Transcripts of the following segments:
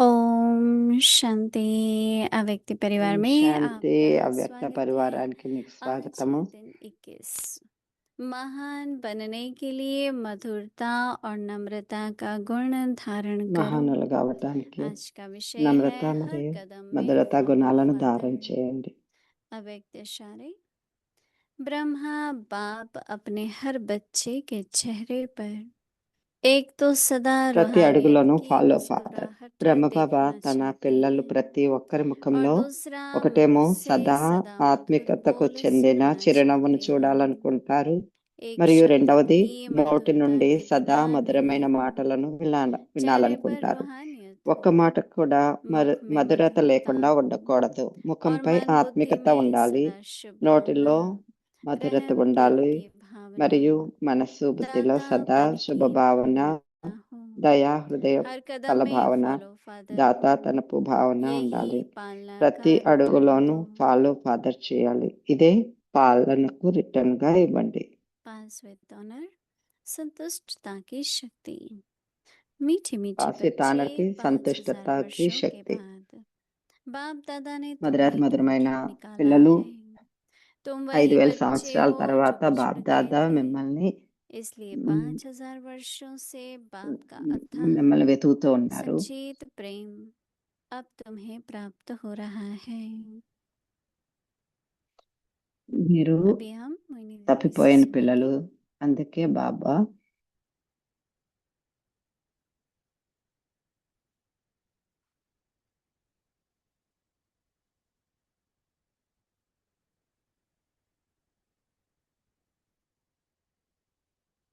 ओम शांति अव्यक्त परिवार ओम में शांति आपका अव्यक्त स्वागत है। परिवाराనికి మీకు आज స్వాగతము है दिन 21। महान बनने के लिए मधुरता और नम्रता का गुण धारण करो। మహానులుగా అవటానికి आज का विषय నమ్రత है हर మరియు कदम में మధురత follow గుణాలను father। ధారణ చేయండి. अव्यक्त इशारे। ब्रह्मा बाप अपने हर बच्चे के चेहरे पर एक तो सदा ప్రతి रूहानियत అడుగులోనూ की ఫాలో ఫాదర్ मुस्कुराहट బ్రహ్మబాబా देखना తన चाहते పిల్లలు हैं ప్రతి ఒక్కరి और ముఖంలో दूसरा ఒకటేమో मुख से సదా सदा मधुर ఆత్మికతకు बोल చెందిన सुनना చిరునవ్వును चाहते हैं। एक చూడాలనుకుంటారు మరియు शब्द రెండవది भी నోటి मधुरता నుండి के సదా बिना మధురమైన नहीं। మాటలను चेहरे पर వినాలనుకుంటారు. रूहानियत ఒక్క మాట కూడా मुख में మధురత मधुरता లేకుండా ఉండకూడదు. और ముఖంపై मन बुद्धि ఆత్మికత में ఉండాలి, सदा शुभ నోటిలో भावना మధురత रहम दया ఉండాలి की भावना మరియు మనస్సు బుద్ధిలో दाता సదా पद की శుభభావన, भावना हो। దయా హృదయ हर కల कदम में భావన, फॉलो फादर దాత తనపు భావన यही ఉండాలి. पालना ప్రతి का అడుగులోనూ रिटर्न दो। ఫాలో ఫాదర్ చేయాలి. ఇదే పాలనకు రిటర్న్ గా ఇవ్వండి. पांचवें ऑनर संतुष्टता की शक्ति। मीठे मीठे పాసితానకి बच्चे 5000 సంతుష్టతకి वर्षों के శక్తి. बाद बाप दादा ने మధురాతి तुम्हें మధురమైన ढूंढ निकाला పిల్లలు है। तुम वही 5000 बच्चे సంవత్సరాల हो తర్వాత जो बिछड़ బాబ్దాదా गए थे, మిమ్మల్ని इसलिए మ్, 5000 वर्षों से बाप का अथाह మిమ్మల్ని వెతుకుతూ ఉన్నారు. संचित प्रेम अब तुम्हें प्राप्त हो रहा है। మీరు अभी हम मोहिनी दीदी తప్పిపోయిన से పిల్లలు, అందుకే బాబా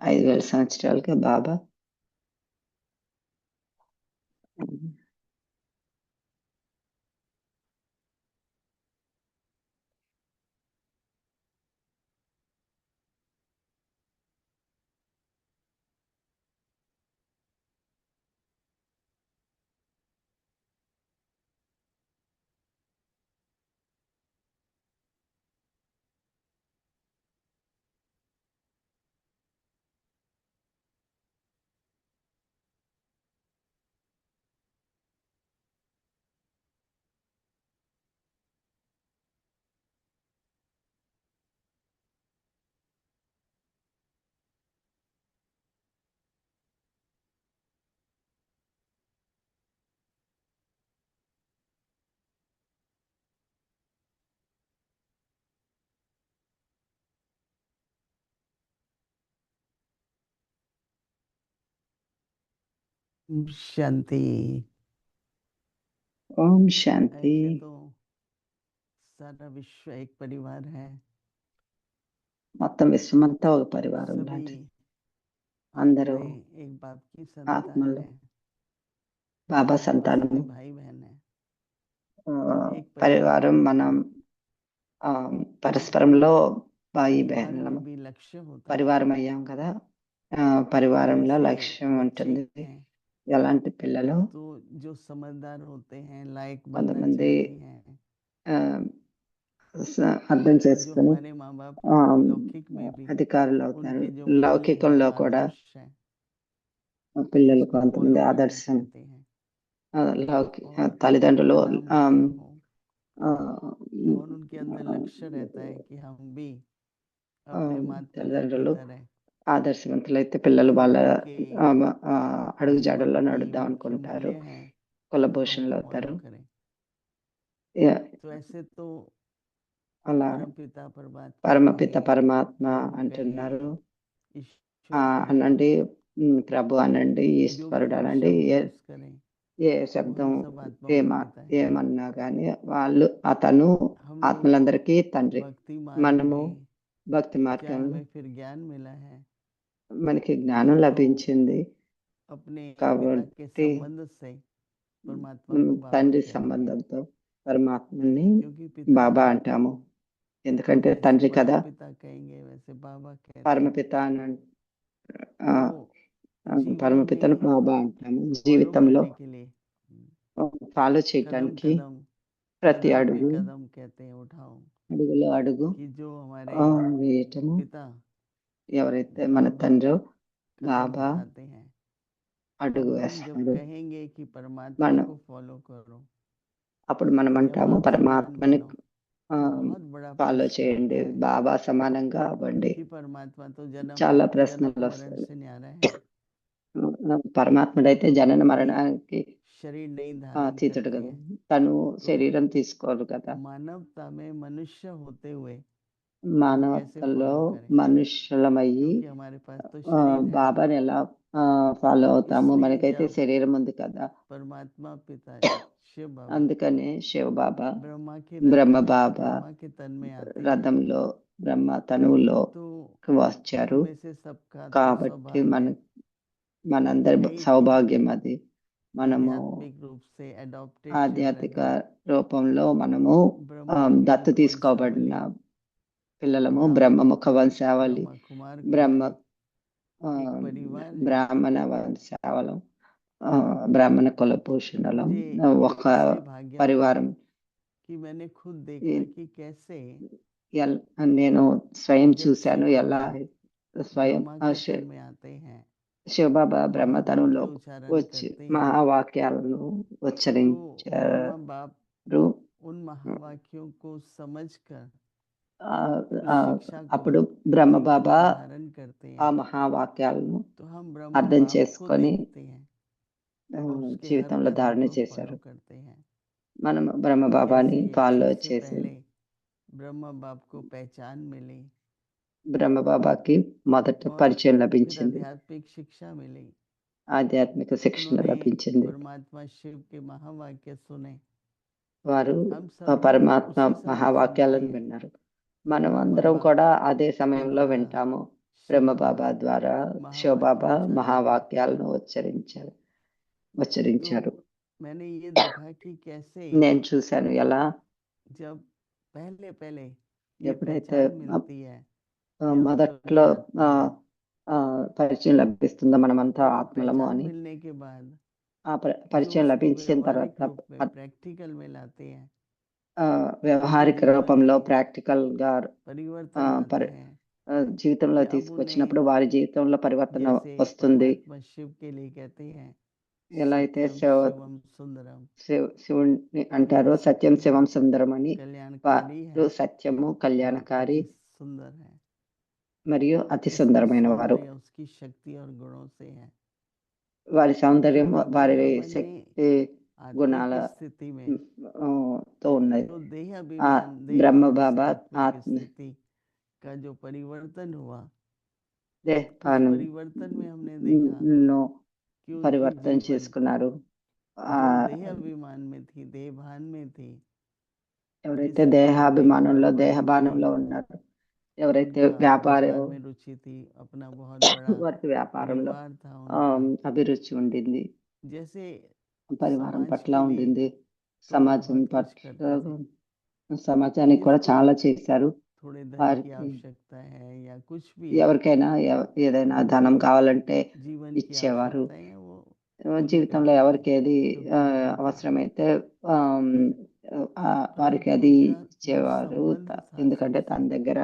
5000 సంవత్సరాలుగా బాబా शांति। ఓం శాంతి. ऐसे तो सारा विश्व एक परिवार है, మొత్తం విశ్వమంతా ఒక పరివారం सभी లాంటిది. అందరూ आत्माएं एक बाप की संतान ఆత్మలు है, బాబా और సంతానము. सभी भाई बहन है। एक परिवार పరివారం మనం పరస్పరంలో భాయి परिवार బహనలము में भी लक्ष्य होता है। పరివారం అయ్యాం కదా. పరివారంలో जैसे లక్ష్యం बच्चे ఉంటుంది. हैं ఎలాంటి పిల్లలు तो जो समझदार होते हैं, लायक बनना కొంతమంది चाहती हैं, అర్థం जो చేసుకుని हमारे माँ बाप लौकिक में भी అధికారులు అవుతారు. उनके जो मूल्य हैं, లౌకికంలో जो కూడా आदर्श हैं, పిల్లలు उसको కొంతమంది फॉलो करना ఆదర్శం चाहते हैं। और తల్లిదండ్రులు उनका नाम रोशन हो, ఆ, और उनके अंदर लक्ष्य रहता है कि हम भी ఆ, अपने माता पिता की తల్లిదండ్రులు तरह ఆదర్శవంతులైతే పిల్లలు जो వాళ్ళ उनके అడుగు जीवन జాడల్లో की నడుద్దాం मुख्य అనుకుంటారు. मूल्य हैं, కులభూషణలు हम అవుతారు. फॉलो करें। तो ऐसे तो అలా परमपिता परमात्मा పరమపిత कहें, పరమాత్మ प्रभु అంటున్నారు. कहें, ईश्वर कहें, అనండి, ప్రభు అనండి, जो भी ఈశ్వరుడు हम అనండి, शब्द ఏ यूज करें ఏ वो శబ్దం हम सब आत्माओं के पिता हैं। ఏమన్నా కానీ అతను हम लोग ఆత్మలందరికీ తండ్రి. भक्ति मार्ग మనము में భక్తి क्या మార్గంలో हमें फिर ज्ञान मिला है, మనకి జ్ఞానం లభించింది अपने पिता के కాబట్టి संबंध से परमात्मा को बाबा తండ్రి कहते हैं, సంబంధంతో పరమాత్మని क्योंकि पिता బాబా है। అంటాము. ఎందుకంటే जैसे తండ్రి परम కదా. पिता कहेंगे वैसे बाबा कहते हैं। పరమపిత ఆ, तो जीवन పరమపితను में బాబా అంటాము. फॉलो జీవితంలో करने के लिए ఫాలో कदम చేయటానికి कदम ప్రతి कदम पे అడుగు कदम कहते हैं उठाओ, అడుగులో అడుగు कि जो हमारे వేయటము. पिता ఎవరైతే మన बाबा తండ్రో कदम బాబా उठाते हैं అడుగు हम जब వేస్తాడు. कहेंगे कि परमात्मा మనం को फॉलो करो, అప్పుడు మనం जब అంటాము आप समान పరమాత్మని बनो, तो बहुत बड़ा ఫాలో प्रश्न చేయండి, उठता है బాబా సమానంగా అవ్వండి. कि परमात्मा तो जन्म చాలా जन्म ప్రశ్నలు मरण వస్తాయి. से न्यारा है, పరమాత్ముడైతే तो జనన कभी మరణానికి शरीर नहीं धारण అతీతుడు करते కదా, हैं। తను तो శరీరం తీసుకోరు కదా. मानवता में मनुष्य होते हुए हम कैसे మానవతలో फॉलो करें, మనుషులమయ్యి क्योंकि हमारे पास तो शरीर है। బాబాని ఎలా ఫాలో అవుతాము, इसलिए మనకైతే जब శరీరం ఉంది కదా. परमात्मा पिता शिव बाबा అందుకనే శివ బాబా ब्रह्मा के బ్రహ్మ रथ में బాబా ब्रह्मा के तन में आते हैं, రథంలో బ్రహ్మ తనువులో तो వచ్చారు. हम में से सबका तो కాబట్టి सौभाग्य మనందరి है ही कि సౌభాగ్యం అది. మనము आध्यात्मिक रूप से एडॉप्टेड ఆధ్యాత్మిక चिल्ड्रन రూపంలో మనము ब्रह्मा के దత్తు मुख తీసుకోబడిన वंशावली పిల్లలము. ब्राह्मण బ్రహ్మముఖ వంశావళి, ब्रह्मा कुमार బ్రహ్మ कुमारी ఆ, एक परिवार है। బ్రాహ్మణ వంశావళం, బ్రాహ్మణ కులభూషణలం, मुझे ఒక इसलिए भाग्य था పరివారం. कि मैंने खुद ఈ- देखा कि कैसे నేను స్వయం जब చూశాను शिव ఎలా बाबा స్వయం ब्रह्मा के तन में आते हैं, శివబాబా బ్రహ్మతనంలో महावाक्य उच्चारण వచ్చి करते हैं, మహావాక్యాలను तो ఉచ్చరించారు. ब्रह्मा बाप उन महावाक्यों को समझकर उस शिक्षा को అప్పుడు బ్రహ్మ जीवन బాబా में धारण करते ఆ हैं, మహావాక్యాలను तो हम ब्रह्मा అర్థం बाप को చేసుకొని देखते हैं और उसके हर జీవితంలో कदम ధారణ को చేశారు. फॉलो करते हैं। మనం బ్రహ్మ బాబాని कैसे ఫాలో सबसे చేసి पहले ब्रह्मा बाप को पहचान मिली బ్రహ్మ బాబాకి మొదట और పరిచయం फिर లభించింది, आध्यात्मिक शिक्षा मिली। ఆధ్యాత్మిక శిక్షణ उन्होंने లభించింది. परमात्मा शिव के महावाक्य सुने। వారు हम सब भी పరమాత్మ उसी समय మహావాక్యాలను सुनते हैं। విన్నారు. మనం ब्रह्मा అందరం बाप కూడా అదే के సమయంలో द्वारा వింటాము. शिव బ్రహ్మ बाबा బాబా ద్వారా శివబాబా महावाक्य उच्चारण మహావాక్యాలను करते हैं। ఉచ్చరించారు. तो मैंने ये देखा कि कैसे నేను చూశాను ఎలా जब पहले पहले ये ఎప్పుడైతే पहचान मिलती है कि हम మొదట్లో सभी आत्मा हैं, పరిచయం లభిస్తుందో మనమంతా तो वो ఆత్మలము पहचान అని, मिलने के बाद ఆ जो పరిచయం उसको లభించిన व्यवहारिक తర్వాత रूप में प्रैक्टिकल में लाते हैं, వ్యవహారిక जीवन రూపంలో में ప్రాక్టికల్ గా परिवर्तन लाते పరి हैं జీవితంలో कि अब తీసుకొచ్చినప్పుడు उन्हें వారి జీవితంలో పరివర్తన जैसे వస్తుంది. परमात्मा शिव के लिए कहते हैं ఎలా అయితే सत्यम शिवम सुंदरम, శివుణ్ణి అంటారో वही సత్యం सत्य శివం సుందరం అని, कल्याणकारी है వారు సత్యము और కళ్యాణకారి अति सुंदर है। మరియు అతి उसका సుందరమైన వారు. सौंदर्य उसकी शक्ति और गुणों से है। వారి तो సౌందర్యం ब्रह्मा వారి बाबा ने శక్తి आत्मिक గుణాల स्थिति में తో ఉన్నది. जो देह ఆ अभिमान देह బ్రహ్మ भान से బాబా आत्मिक स्थिति का जो परिवर्तन हुआ, उस దేహాన్ని परिवर्तन में हमने देखा कि उनकी పరివర్తన जीवन చేసుకున్నారు. जो देह अभिमान में थी, देह भान में थी, ఎవరైతే जिसमें एक దేహాభిమానంలో व्यापारी దేహభానంలో थी, ఉన్నారు, ఎవరైతే उनका వ్యాపారి व्यापार में रुचि थी, अपना बहुत बड़ा వారికి వ్యాపారంలో परिवार था उनका। అభిరుచి ఉండింది, जैसे పరివారం समाज పట్ల के लिए ఉండింది, तो సమాజం बहुत कुछ పట్ల करते थे। సమాజానికి కూడా जिसको చాలా చేశారు. थोड़े धन की వారికి आवश्यकता है या कुछ भी है, ఎవరికైనా ఏదైనా जो ధనం भी కావాలంటే जीवन की ఇచ్చేవారు. आवश्यकता है वो पूरी జీవితంలో करते थे, ఎవరికి ఏది क्योंकि धन था। అవసరమైతే వారికి परंतु అది उनका जो ఇచ్చేవారు, संबंध था ఎందుకంటే తన सबसे దగ్గర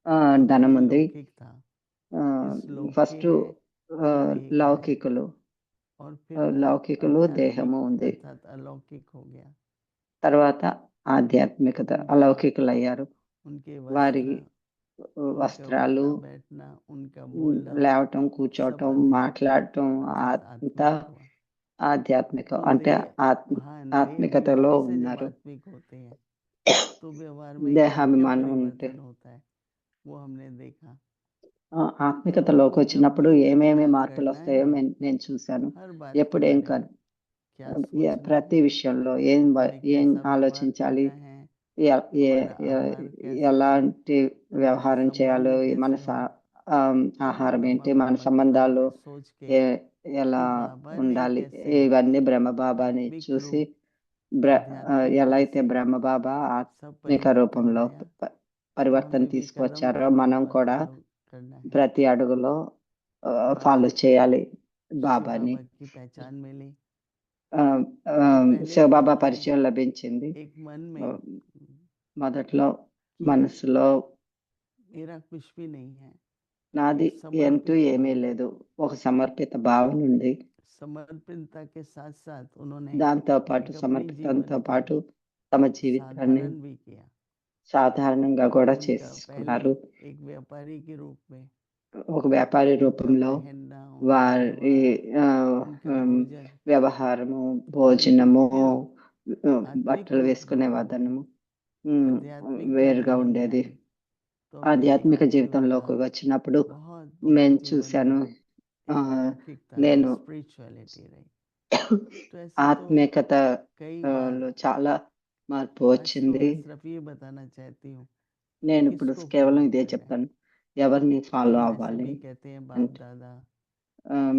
वो ధనం ఉంది. त्रिलौकिक था। इस लोक ఫస్ట్ के है, देह का है, లౌకికులు और फिर वो లౌకికులు దేహము आध्यात्मिक ఉంది, अर्थात अलौकिक हो गया। తర్వాత ఆధ్యాత్మికత उनका अలౌకికులు అయ్యారు. उनके వారి वस्त्र, उनका వస్త్రాలు, उठना बैठना, उनका बोलना లేవటం, सब కూర్చోవటం, आध्यात्मिक మాట్లాడటం अर्थात అంతా आत्मिक हुआ। ఆధ్యాత్మిక तो అంటే देह भान देह ఆత్మికతలో अभिमान से जब ఉన్నారు. आत्मिक होते हैं तो व्यवहार में क्या क्या దేహాభిమానం ఉంటే परिवर्तन होता है वो हमने देखा। ఆత్మికతలోకి तो जब వచ్చినప్పుడు भी ఏమేమి क्या మార్పులు करना వస్తాయో है, నేను చూశాను. हर बात के ఎప్పుడు ఏం बारे में क्या सोचना ప్రతి है, విషయంలో हमें ఏం कैसा व्यवहार ఆలోచించాలి, करना है, हमारा आहार कैसा है, ఎలాంటి हमारे వ్యవహారం చేయాలో, संबंध మన कैसे हो, ఆహారం सब ఏంటి, ब्रह्मा మన बाबा के సంబంధాలు बारे में सोच के ఎలా कि बाबा ने ఉండాలి, कैसे ఇవన్నీ బ్రహ్మ బాబాని आत्मिक చూసి रूप आध्यात्मिक ఎలా అయితే कैसे ब्रह्మ బాబా सब ఆత్మిక परिवर्तन రూపంలో लाया, तो పరివర్తన हमें भी कदम తీసుకొచ్చారో कदम మనం पर కూడా फॉलो करना है। ప్రతి అడుగులో बाबा ఫాలో చేయాలి शिव బాబాని. बाबा की पहचान मिली। पहले శివబాబా तो పరిచయం లభించింది. एक मन में మొదట్లో कि మనసులో मेरा कुछ भी नहीं है, నాది एक ఎంటూ समर्पित ఏమీ भाव है, లేదు, ఒక సమర్పిత భావన ఉంది. समर्पणता के साथ साथ उन्होंने దాంతో పాటు एक अपनी సమర్పితంతో जीवन పాటు को తమ జీవితాన్ని साधारण भी किया। సాధారణంగా కూడా उनका చేసుకున్నారు. पहले एक व्यापारी के रूप में ఒక వ్యాపారి उनका రూపంలో पहनना, उनका వారి व्यवहार, उनका भोजन వ్యవహారము, భోజనము, फिर आत्मिक బట్టలు रूप వేసుకునే में వదనము आध्यात्मिक వేరుగా जीवन में ఉండేది. आए तो हमने ఆధ్యాత్మిక देखा कि జీవితంలోకి उनका వచ్చినప్పుడు बहुत నేను जीवन చూశాను. में एक अलौकिकता रही, నేను स्पिरिचुअलिटी रही। तो ऐसे तो ఆత్మీయత कई లో बात। చాలా మార్పు आज तो వచ్చింది. मैं सिर्फ ये बताना चाहती हूँ నేను कि ఇప్పుడు किसको కేవలం फॉलो ఇదే करना है। చెప్తాను, ఎవరిని ఫాలో हम ऐसे అవ్వాలి भी कहते हैं बाप అంటే दादा,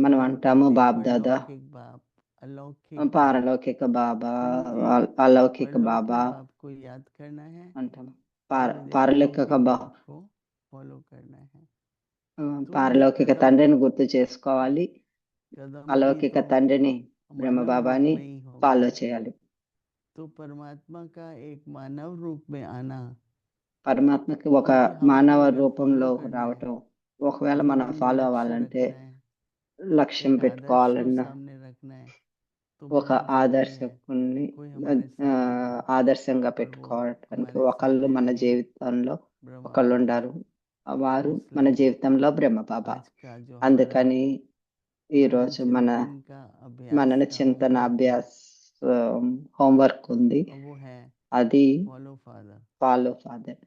మనం हम అంటాము कहते हैं బాప్ దాదా, परलौकिक बाप, अलौकिक बाप। పారలౌకిక బాబా, तो मुझे అలౌకిక परलौकिक బాబా बाप को याद करना है అంటాము. और मुझे పారలౌకిక अलौकिक బా बाप को फॉलो करना है। तो ये పారలౌకిక कदम తండ్రిని గుర్తు చేసుకోవాలి, कदम भी అలౌకిక तो తండ్రిని బ్రహ్మ मानव रूप బాబాని में ही होगा। ఫాలో చేయాలి. तो परमात्मा का एक मानव रूप में आना, పరమాత్మకి ఒక क्योंकि हमको మానవ अगर రూపంలో फॉलो करना है, రావటం, ఒకవేళ మనం जीवन में ఫాలో लक्ष्य అవ్వాలంటే, रखना है, లక్ష్యం एक आदर्श को పెట్టుకోవాలన్నా, सामने रखना है, तो ఒక बहुत जरूरी है ఆదర్శకుని कोई हमारे सामने हो ఆదర్శంగా और वो పెట్టుకోవడానికి हमारे ఒకళ్ళు सामने మన रहे జీవితంలో ब्रह्मा ఒకళ్ళు बाबा। ఉండారు, వారు మన इसलिए జీవితంలో బ్రహ్మ బాబా. आज का जो हमारा అందుకని मनन ఈరోజు మన चिंतन का अभ्यास మనన का చింతన homework है, అభ్యాస్ హోంవర్క్ ఉంది, और वो है అది फॉलो फादर। Follow father.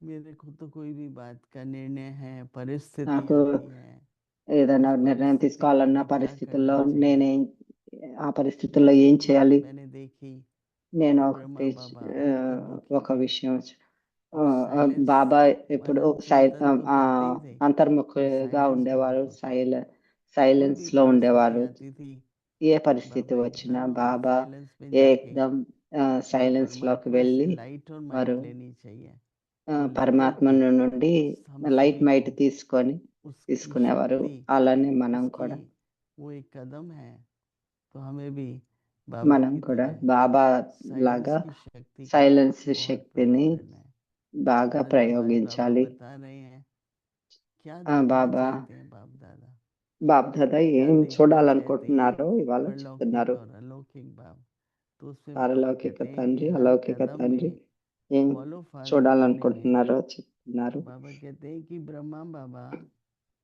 मेरे को तो कोई भी बात का निर्णय है, परिस्थिति నాకు आती है, ఏదైనా उस నిర్ణయం परिस्थिति తీసుకోవాలన్న में क्या పరిస్థితుల్లో करना चाहिए। నేనేం ఆ పరిస్థితుల్లో जैसे ఏం एक చేయాలి, बात मैंने देखी నేను कि ఒకటి ब्रह्मा बाबा अंतर्मुखी ఒక थे విషయం और साइलेंस బాబా ఎప్పుడు मनन चिंतन तो करते ही थे, पर అంతర్ముఖులుగా साइलेंस ఉండేవారు, बहुत होता। कोई సైలెన్స్ भी లో परिस्थिति ఉండేవారు. आती थी, ఏ పరిస్థితి बाबा వచ్చినా एकदम బాబా साइलेंस में जाके ఏకదం और సైలెన్స్ లోకి परमात्मा से వెళ్ళి लाइट और వారు माइट लेनी चाहिए। वो लेकर పరమాత్మ के నుండి हम లైట్ सभी మైట్ को उसकी తీసుకునేవారు. शक्ति, అలానే మనం उसकी కూడా वो एक कदम है। तो हमें भी बाबा మనం की కూడా तरह బాబా साइलेंस లాగా की शक्ति का సైలెన్స్ बहुत प्रयोग శక్తిని करना है। బాగా परंतु आज बाबा ప్రయోగించాలి. बता रहे हैं क्या देखना బాబా चाहते हैं बाप दादा, బాప్ దాదా क्या ఏం देखना चाहते हैं చూడాలనుకుంటున్నారో ఇవాళ परलौकिक చెప్తున్నారు. और अलौकिक बाप। तो उसमें बाबा పారలౌకిక कहते हैं कि తండ్రి, हर అలౌకిక कदम తండ్రి में ఏం फॉलो फादर करने में చూడాలనుకుంటున్నారో చెప్తున్నారు. बाबा कहते हैं कि ब्रह्मा बाबा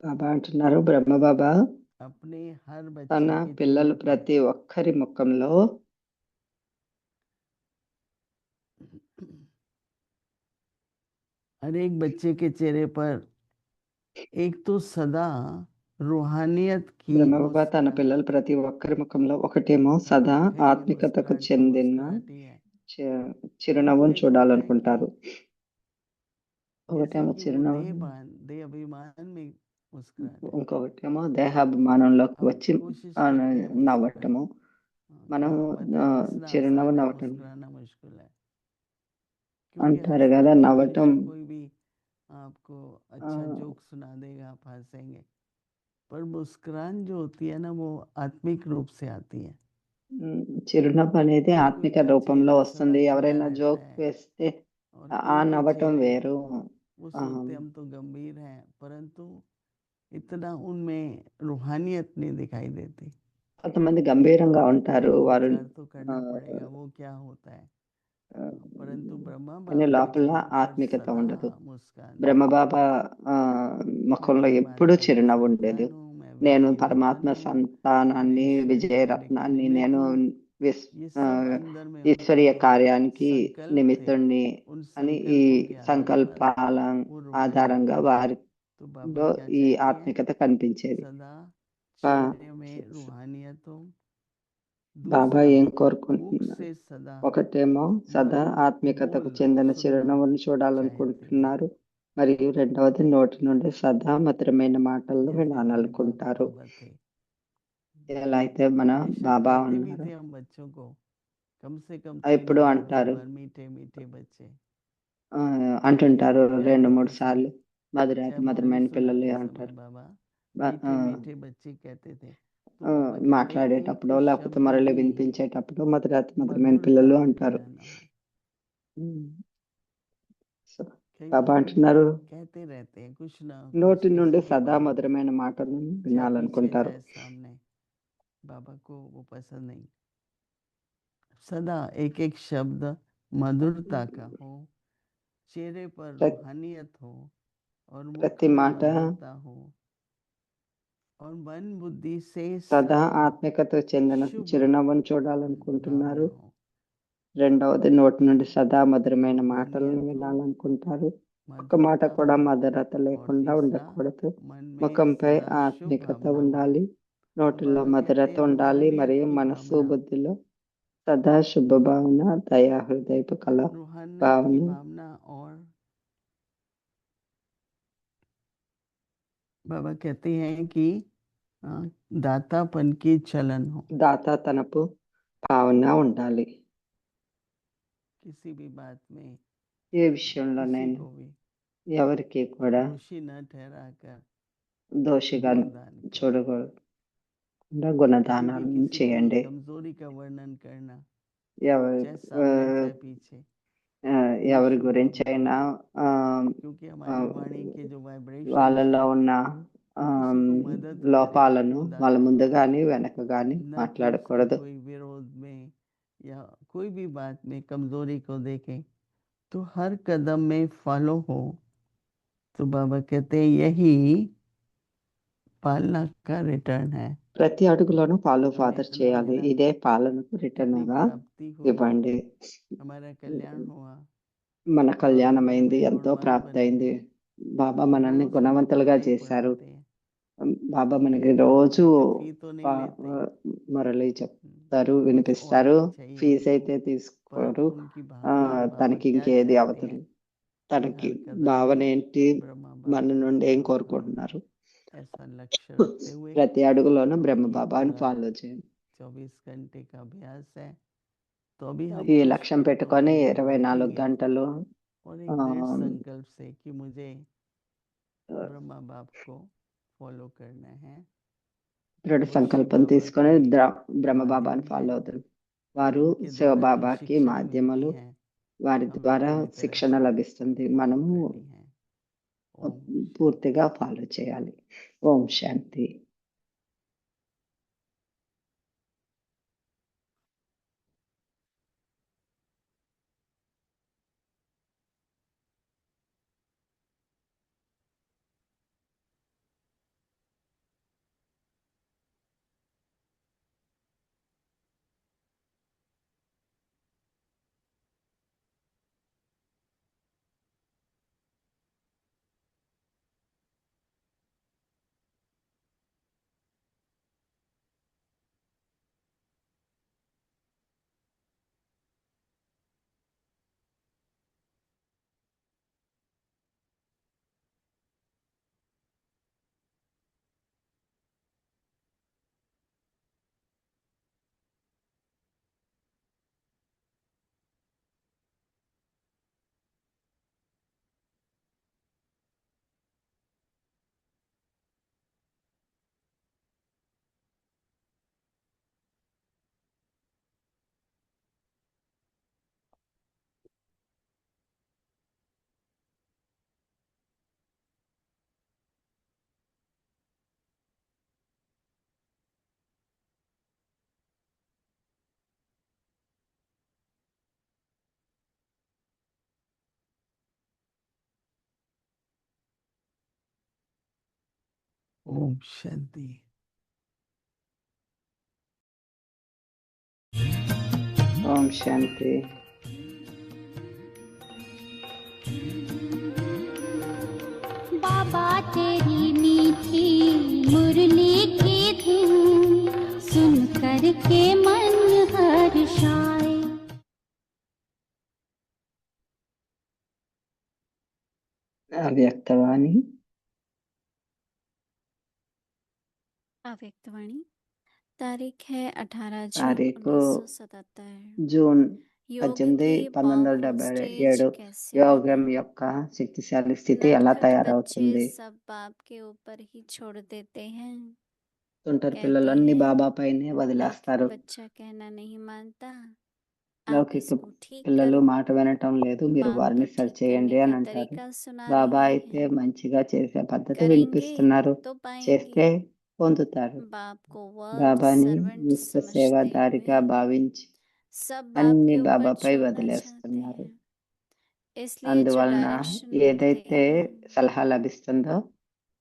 బాబా అంటున్నారు, బ్రహ్మ బాబా अपने हर తన बच्चे के పిల్లలు चेहरे पर ప్రతి ఒక్కరి ముఖంలో हर एक बच्चे के चेहरे पर एक तो सदा रूहानियत की బ్రహ్మ బాబా తన मुस्कुराहट, పిల్లలు ప్రతి ఒక్కరి ముఖంలో ఒకటేమో हाँ, సదా कहीं भी ఆత్మికతకు मुस्कुराहट तो చెందిన मुस्कुराहट ही है, परंतु చిరునవ్వును एक होता है कि చూడాలనుకుంటారు. जैसे ఒకటేమో कि वो చిరునవ్వు, देह अभिमान में मुस्कुराहट है। ఇంకొకటేమో దేహాభిమానంలోకి हम వచ్చి कोशिश ఆ, करते हैं मुस्कुराए, నవ్వటము. మనం कहा हुआ था हंसना చిరునవ్వు आसान है, నవ్వటం मुस्कुराना मुश्किल है। क्योंकि అంటారు हंसना కదా, तो నవ్వటం हमेशा कोई भी आपको अच्छा जोक सुना देगा, आप हंसेंगे, पर मुस्कुराहट जो होती है ना वो आत्मिक रूप से आती है। చిరునవ్వు అనేది कोई ఆత్మిక का రూపంలో चेहरा వస్తుంది. सदा खिला ఎవరైనా रहता జోక్ है వేస్తే और ఆ कोई के నవ్వటం चेहरे వేరు. वो सोचते हम तो गंभीर हैं, परंतु इतना उनमें रूहानियत नहीं दिखाई देती। కొంతమంది तो గంభీరంగా ఉంటారు, వారు विचार तो करना पड़ेगा वो क्या होता है। परंतु ब्रह्मा కానీ बाप के లోపల चेहरे पर ఆత్మికత सदा ఉండదు. मुस्कान है। బ్రహ్మబాబా मैं ముఖంలో ఎప్పుడూ परमात्मा का చిరునవ్వు ఉండేది. संतान हूँ, मैं నేను विजय रतन పరమాత్మ हूँ, मैं సంతానాన్ని, ईश्वर कार्य के విజయరత్నాన్ని, निमित्त నేను हूँ। విస్ ये ఆ, सब अंदर में ఈశ్వరీయ उनके जो కార్యానికి संकल्प थे, నిమిత్తుణ్ణి उन అని ఈ संकल्पों के आधार पर సంకల్పాల वो रूहानियत ఆధారంగా थी। వారిలో तो बाबा क्या ఈ चाहते हैं ఆత్మికత కనిపించేది. सदा ఆ, चेहरे में रूहानियत हो, బాబా दूसरा ఏం मुख కోరుకుంటున్నారు, से सदा ఒకటేమో సదా मधुर ఆత్మికతకు बोल చెందిన सुनना చిరునవ్వును चाहते थे। చూడాలనుకుంటున్నారు, మరియు రెండవది నోటి నుండి సదా మధురమైన మాటలను जैसे हमारे बाप వినాలనుకుంటారు. बाबा थे, ఎలా అయితే మన बेशक బాబా कहते भी ఉన్నారు, थे हम बच्चों को कम से कम 3 ఎప్పుడు बार అంటారు, 2 बार मीठे मीठे बच्चे, అంటుంటారు क्या 2-3 कहते थे, సార్లు जब మధురాతి हमारे మధురమైన పిల్లలు सुनाते समय అంటారు. बाबा బ- ఆ, मीठे मीठे बच्चे कहते थे। तो ఆ, बाबा कहते हैं మాట్లాడేటప్పుడు एक లేకపోతే शब्द మరలి भी వినిపించేటప్పుడు మధురాతి మధురమైన मधुरता పిల్లలు में అంటారు. भरा ना हो। సో कई బాబా बार అంటున్నారు, कहते रहते हैं कुछ ना నోటి कुछ నుండి किसी के సదా बारे में, మధురమైన మాటలను चाहे पीछे వినాలనుకుంటారు. चाहे सामने, बाबा को वो पसंद नहीं। सदा एक एक शब्द मधुरता का हो, चेहरे पर प्रत- रूहानियत हो और मुख ప్రతి में మాట मधुरता हो और मन बुद्धि से సదా सब ఆత్మికత చెందిన शुभ చిరునవ్వును చూడాలనుకుంటున్నారు. भावना हो। రెండవది, నోటి నుండి సదా మధురమైన और మాటలను रूहानियत हो, వినాలనుకుంటారు. ఒక్క మాట मधुरता కూడా हो మధురత और లేకుండా तीसरा ఉండకూడదు. मन में ముఖంపై सदा शुभ ఆత్మికత भावना हो। ఉండాలి, तो నోటిలో बाबा कहते మధురత हैं ఉండాలి, रूहानियत మరియు की మనస్సు भावना, బుద్ధిలో సదా శుభ భావన, దయా హృదయపు కల रूहानियत భావన. की भावना। और बाबा कहते हैं कि दातापन की चलन हो, దాతాతనపు భావన ఉండాలి. किसी भी बात में ఏ किसी విషయంలోనైనా को भी ఎవరికి కూడా दोषी न ठहराकर దోషిగా गुणदान करें। చూడకుండా कभी గుణదానాలను किसी की చేయండి. कमजोरी का वर्णन करना, ఎవ- चाहे ఆ, सामने चाहे पीछे, ఆ, ये ఎవరి शुभ గురించి అయినా भावना है। क्योंकि ఆ, हमारी वाणी के जो वाइब्रेशंस వాళ్ళలో हैं ఉన్న वो किसी को मदद करे లోపాలను వాళ్ళ गुणदान ముందు में, కానీ వెనక కానీ न कि उसके మాట్లాడకూడదు. कोई विरोध में या कोई भी बात में कमजोरी को देखें, तो हर कदम में फॉलो हो। तो बाबा कहते हैं यही पालना का रिटर्न है। ప్రతి అడుగులోనూ ఫాలో हमें ఫాదర్ इतना చేయాలి. मिला, ఇదే పాలనకు రిటర్న్ इतनी గా प्राप्ति हुई, ఇవ్వండి. हमारा कल्याण हुआ, మన बाबा కళ్యాణం ने అయింది, हमें ఎంతో गुणवान ప్రాప్తి అయింది. बनाया। బాబా हम మనల్ని रोज గుణవంతులుగా मुरली చేశారు. पढ़ाते हैं, బాబా మనకి बाबा రోజు किसी फी तो नहीं लेते, మురళి చెప్తారు, कुछ और వినిపిస్తారు. नहीं चाहिए ఫీజు उनको, అయితే पर తీసుకోరు. उनकी भावना, बाबा తనకి क्या ఇంకేది चाहते అవసరం, हैं कि తనకి हर कदम భావన में ఏంటి, ब्रह्मा మన बाप నుండి को ఏం फॉलो करो, కోరుకుంటున్నారు. ऐसा लक्ष्य रखते हुए। ప్రతి अడుగులోనూ और బ్రహ్మ ये బాబాని पूरा ఫాలో చేయండి. 24 घंटे का अभ्यास है। तो अभी हम ఈ कुछ లక్ష్యం पल పెట్టుకొని उनको 24 देखेंगे గంటలు और ఆ, एक दृढ़ संकल्प से कि मुझे ब्रह्मा बाप को फॉलो करना है। దృఢ वो शिव సంకల్పం बाबा తీసుకొని के బ్రహ్మ माध्यम బాబాని है, ఫాలో అవుతారు. వారు उनके శివ द्वारा जो బాబాకి शिक्षा मिलती మాధ్యములు, है వారి हमें ద్వారా पूरी तरह శిక్షణ से లభిస్తుంది. फॉलो మనము करनी है। ओम పూర్తిగా ఫాలో చేయాలి. ఓం శాంతి. ओम शांति। ఓం శాంతి. बाबा तेरी मीठी मुरली की धुन सुन कर के मन हर्षाए। అవ్యక్తవాణి. अव्यक्तवाणी। तारीख है 18 जून తారీఖు 1977। జూన్ योग 18, की पावरफुल 1977. स्टेज कैसे యోగం बने। యొక్క శక్తిశాలి స్థితి ఎలా नटखट తయారవుతుంది. बच्चे सब बाप के ऊपर ही छोड़ देते हैं। తుంటరి कहते పిల్లలు అన్ని हैं బాబా పైనే लौकिक వదిలేస్తారు. बच्चा कहना नहीं मानता, आप లౌకిక इसको ठीक పిల్లలు करो। మాట వినటం లేదు, మీరు बाप వారిని तो ठीक సరిచేయండి करने అని का అంటారు. तरीका सुना బాబా रहे అయితే हैं, మంచిగా చేసే పద్ధతి करेंगे వినిపిస్తున్నారు. तो पाएंगे। చేస్తే పొందుతారు. बाप को वर्ल्ड బాబాని सर्वेंट విశ్వ समझते సేవాదారిగా हुए భావించి सब बाप అన్ని के ऊपर బాబాపై छोड़ना चाहते వదిలేస్తున్నారు. हैं। इसलिए जो అందువలన डायरेक्शन मिलते ఏదైతే हैं సలహా లభిస్తుందో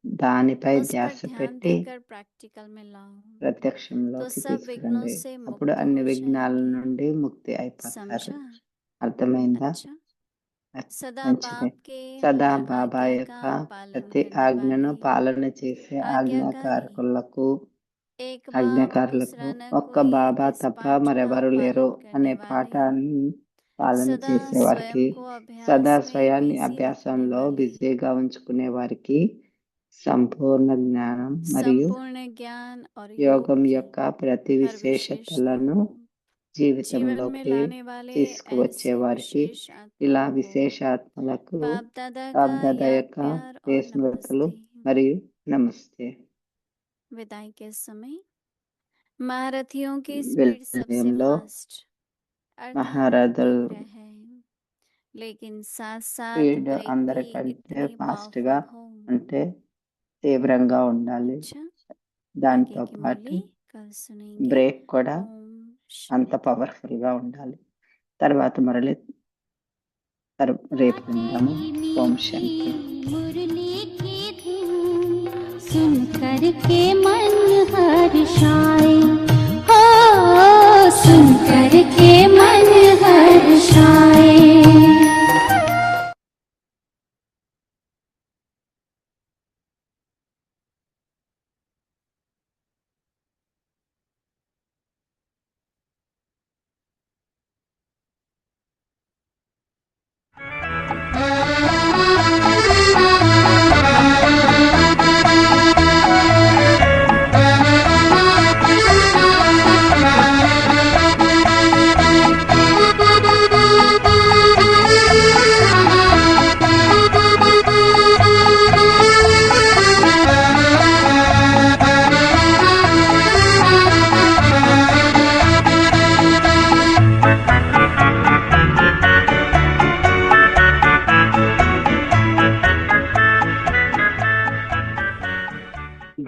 దానిపై उस पर ధ్యాస ध्यान పెట్టి देकर प्रैक्टिकल में लाओ, तो ప్రత్యక్షంలోకి सब विघ्नों తీసుకురండి. से అప్పుడు मुक्त అన్ని हो విఘ్నాల जाएंगे। నుండి ముక్తి అయిపోతారు. समझा? అర్థమైందా? अच्छा, सदा మంచిదే. बाप के సదా हर బాబా आज्ञा యొక్క का पालन ప్రతి करने ఆజ్ఞను वाले పాలన చేసే आज्ञाकारी ఆజ్ఞాకారకులకు एक बाप ఆజ్ఞాకారులకు दूसरा न ఒక్క कोई బాబా इस తప్ప पाठ का మరెవరు లేరు पालन అనే करने वाले పాఠాన్ని పాలన सदा చేసేవారికి, स्वयं को సదా अभ्यास में స్వయాన్ని बिजी रखने అభ్యాసంలో वाले బిజీగా ఉంచుకునే వారికి సంపూర్ణ జ్ఞానం మరియు संपूर्ण ज्ञान और योग యోగం की యొక్క ప్రతి हर విశేషతలను विशेषता को जीवन में జీవితంలోకి लाने वाले తీసుకువచ్చే ऐसे వారికి, विशेष ఇలా आत्माओं को విశేషాత్మలకు बाप दादा का బాబ్దాదా याद యొక్క प्यार और స్మృతులు नमस्ते। మరియు నమస్తే. विदाई के समय महारथियों की स्पीड सबसे విలయంలో फास्ट अर्थात మహారథుల तीव्र है, लेकिन साथ साथ స్పీడ్ ब्रेक भी అందరికంటే इतनी ఫాస్ట్ గా पावरफुल हो। అంటే తీవ్రంగా ఉండాలి. अच्छा, దాంతో आगे की పాటు मुरली कल सुनेंगे। బ్రేక్ కూడా ओम అంత शांति। పవర్ఫుల్ గా ఉండాలి. తర్వాత మురళి రేపు విందాము. ఓం శాంతి. मुरली की धूम सुन कर के मन हर्षाए, हो सुन कर के मन हर्षाए।